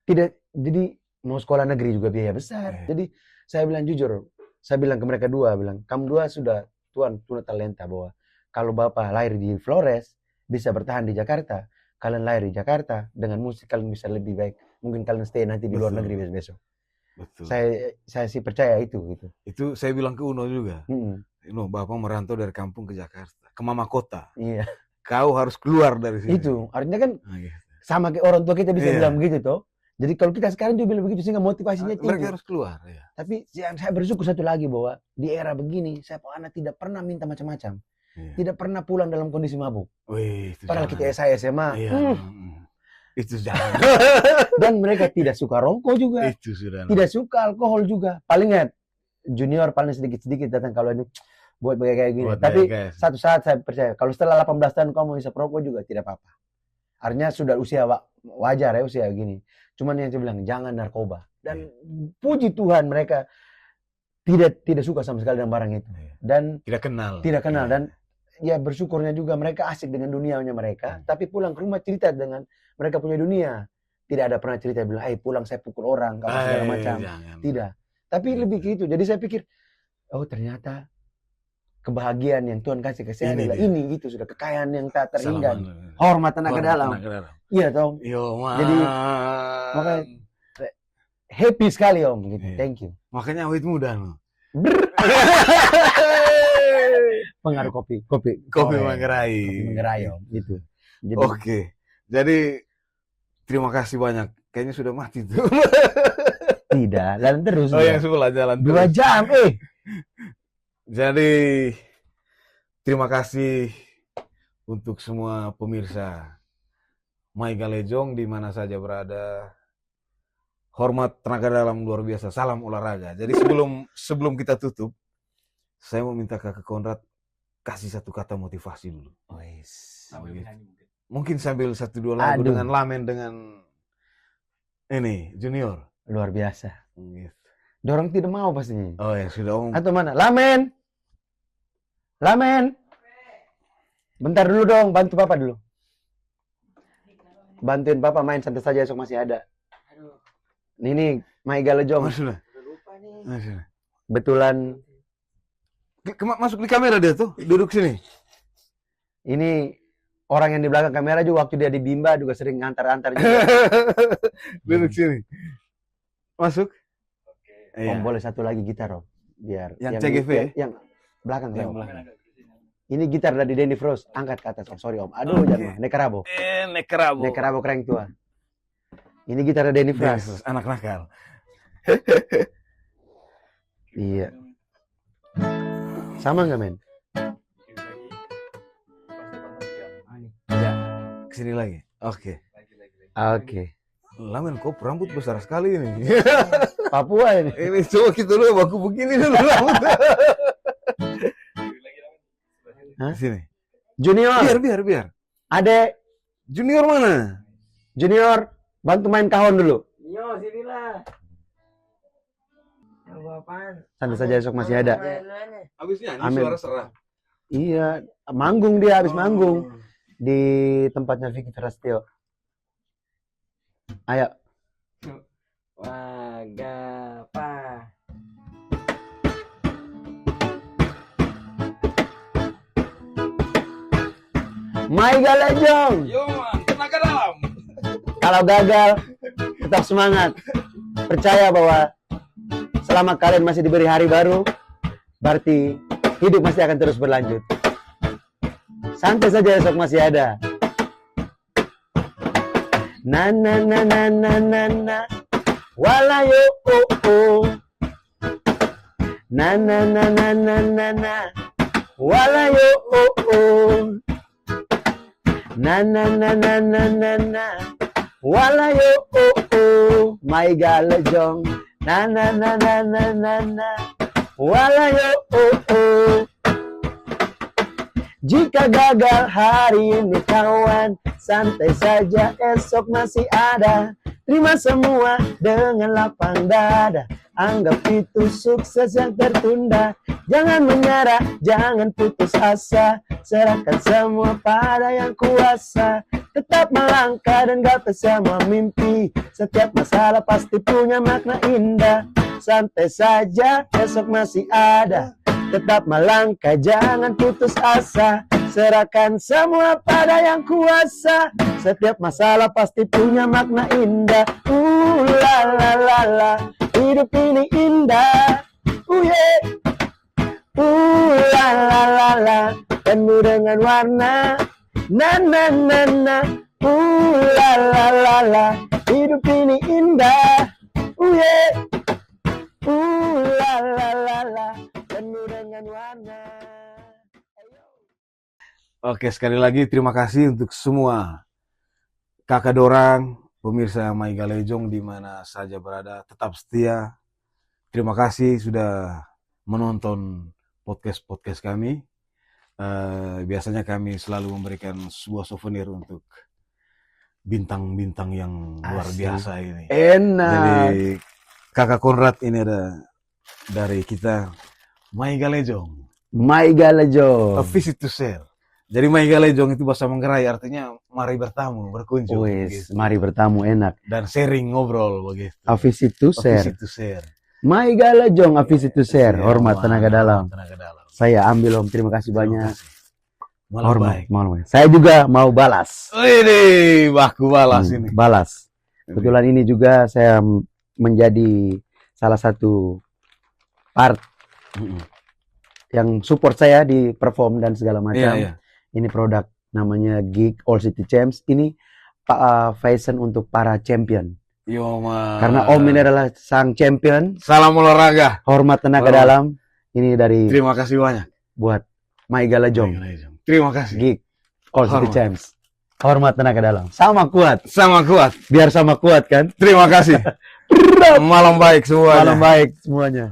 Tidak, jadi mau sekolah negeri juga biaya besar. Jadi saya bilang jujur, saya bilang ke mereka dua, kamu dua sudah Tuhan punya talenta bahwa kalau Bapak lahir di Flores bisa bertahan di Jakarta, kalian lahir di Jakarta dengan musik kalian bisa lebih baik. Mungkin kalian stay nanti di luar negeri besok. Betul. Saya sih percaya itu gitu. Itu saya bilang ke Uno juga. Bapak merantau dari kampung ke Jakarta, ke mama kota. Iya. Kau harus keluar dari sini. Itu artinya kan sama kayak orang tua kita bisa bilang begitu toh. Jadi kalau kita sekarang juga bilang begitu sehingga motivasinya tinggi. Mereka harus keluar. Tapi yang saya bersyukur satu lagi bahwa di era begini saya anak tidak pernah minta macam-macam. Tidak pernah pulang dalam kondisi mabuk. Padahal kita SMA. Itu jangan. Dan mereka tidak suka rokok juga. Itu sudah. Tidak suka alkohol juga. Paling junior paling sedikit-sedikit datang kalau ini buat kayak gini. Tapi satu saat saya percaya kalau setelah 18 tahun kamu bisa perokok juga tidak apa-apa. Artinya sudah usia wajar ya usia gini. Cuman yang saya bilang jangan narkoba. Dan puji Tuhan mereka tidak suka sama sekali dengan barang itu. Dan tidak kenal. Dan ya bersyukurnya juga mereka asik dengan dunianya mereka. Tapi pulang ke rumah cerita dengan mereka punya dunia. Tidak ada pernah cerita bilang, pulang saya pukul orang, segala macam. Tidak. Tapi lebih ke itu. Jadi saya pikir, oh ternyata kebahagiaan yang Tuhan kasih ke saya adalah ini gitu, sudah kekayaan yang tak terhingga. Hormat tenaga dalam. Iya toh. Jadi makanya happy sekali Om gitu. Thank you. Makanya awet muda loh. Pengaruh kopi Manggarai Om gitu. Oke. Jadi terima kasih banyak. Kayaknya sudah mati tuh. Tidak, jalan terus. Yang sebelah jalan terus. 2 jam, Jadi terima kasih untuk semua pemirsa Maiga Lejong di mana saja berada. Hormat tenaga dalam luar biasa. Salam olahraga. Jadi sebelum kita tutup, saya mau minta Kakak Konrad kasih satu kata motivasi dulu. Mungkin sambil 1-2 lagu dengan Lamen dengan ini Junior. Luar biasa. Dorong tidak mau pastinya. Oh ya sudah Om. Atau mana? Lamen. Bentar dulu dong, bantu Papa dulu. Bantuin Papa main santai saja, esok masih ada. Ini Maiga Lejong. Sudah. Betulan. Masuk di kamera dia tuh, duduk sini. Ini orang yang di belakang kamera juga waktu dia di Bimba juga sering ngantar-antar juga. Duduk sini. Masuk. Om boleh satu lagi gitar Om, biar Yang CGV? yang belakang saya Yang Om. belakang. Ini gitar dari Denny Frost, angkat ke atas Om. Sorry Om. Aduh jangan Nekarabo. Nekrabo. Nekarabo keren tua. Ini gitar dari Denny Frost. Anak nakal. Iya. Sama nggak men? Ya, kesini lagi. Oke. Oke. Lamen kok rambut besar sekali ini. Papua ini. Ini coba kita dulu baku begini dulu rambut. Hah? Sini. Junior. Biar. Adek. Junior mana? Junior. Bantu main kahon dulu. Yo, sinilah. Apaan? Santai saja esok masih ada. Habisnya Amin. suara serah. Iya. Manggung dia habis manggung. Di tempatnya Vicky Prastio. Ayo. Wagapa. Maiga Lejong. Yo man, tenaga dalam. Kalau gagal, tetap semangat. Percaya bahwa selama kalian masih diberi hari baru, berarti hidup masih akan terus berlanjut. Santai saja esok masih ada. Na na na na na na na. Walayo oh oh. Na na na na na na na. Walayo oh oh. Na na na na na na na. Walayo oh oh. Maiga Lejong. Na na na na na na na. Walayo oh oh. Jika gagal hari ini kawan, santai saja esok masih ada. Terima semua dengan lapang dada. Anggap itu sukses yang tertunda. Jangan menyerah, jangan putus asa. Serahkan semua pada yang kuasa. Tetap melangkah dan gapai semua mimpi. Setiap masalah pasti punya makna indah. Santai saja, esok masih ada. Tetap melangkah, jangan putus asa. Serahkan semua pada yang kuasa. Setiap masalah pasti punya makna indah. La la la la. Hidup ini indah. Yeah. La la la la. Penuh dengan warna. Na na na na. La la la la. Hidup ini indah. Yeah. La la la la. Penuh dengan warna. Oke, sekali lagi terima kasih untuk semua kakak dorang, pemirsa Maiga Lejong di mana saja berada, tetap setia. Terima kasih sudah menonton podcast kami. Biasanya kami selalu memberikan sebuah souvenir untuk bintang-bintang yang luar Asik. biasa ini. Enak. Jadi kakak Konrad ini ada dari kita Maiga Lejong. Maiga Lejong. A visit to share. Jadi Maiga Lejong itu bahasa Manggarai artinya mari bertamu, berkunjung. Wes, begitu. mari bertamu enak. Dan sharing ngobrol begitu. A visit to A share. visit to share. Maiga Lejong, a visit to share. Hormat tenaga dalam. Tenaga dalam. Saya ambil Om, terima kasih Terima banyak. kasih. Malam Hormat, baik. malam baik. Saya juga mau balas. Ini baku balas ini. Balas. Kebetulan ini juga saya menjadi salah satu part yang support saya di perform dan segala macam. Iya. Ini produk namanya Geek All City Champs. Ini fashion untuk para champion. Yo man. Karena Om ini adalah sang champion. Salam olahraga. Hormat tenaga Hormat. dalam. Ini dari Terima kasih banyak. buat Maiga Lejong. Maiga Lejong. Terima kasih. Geek All City Hormat. Champs. Hormat tenaga dalam. Sama kuat. Sama kuat. Biar sama kuat kan. Terima kasih. Malam baik semuanya. Malam baik semuanya.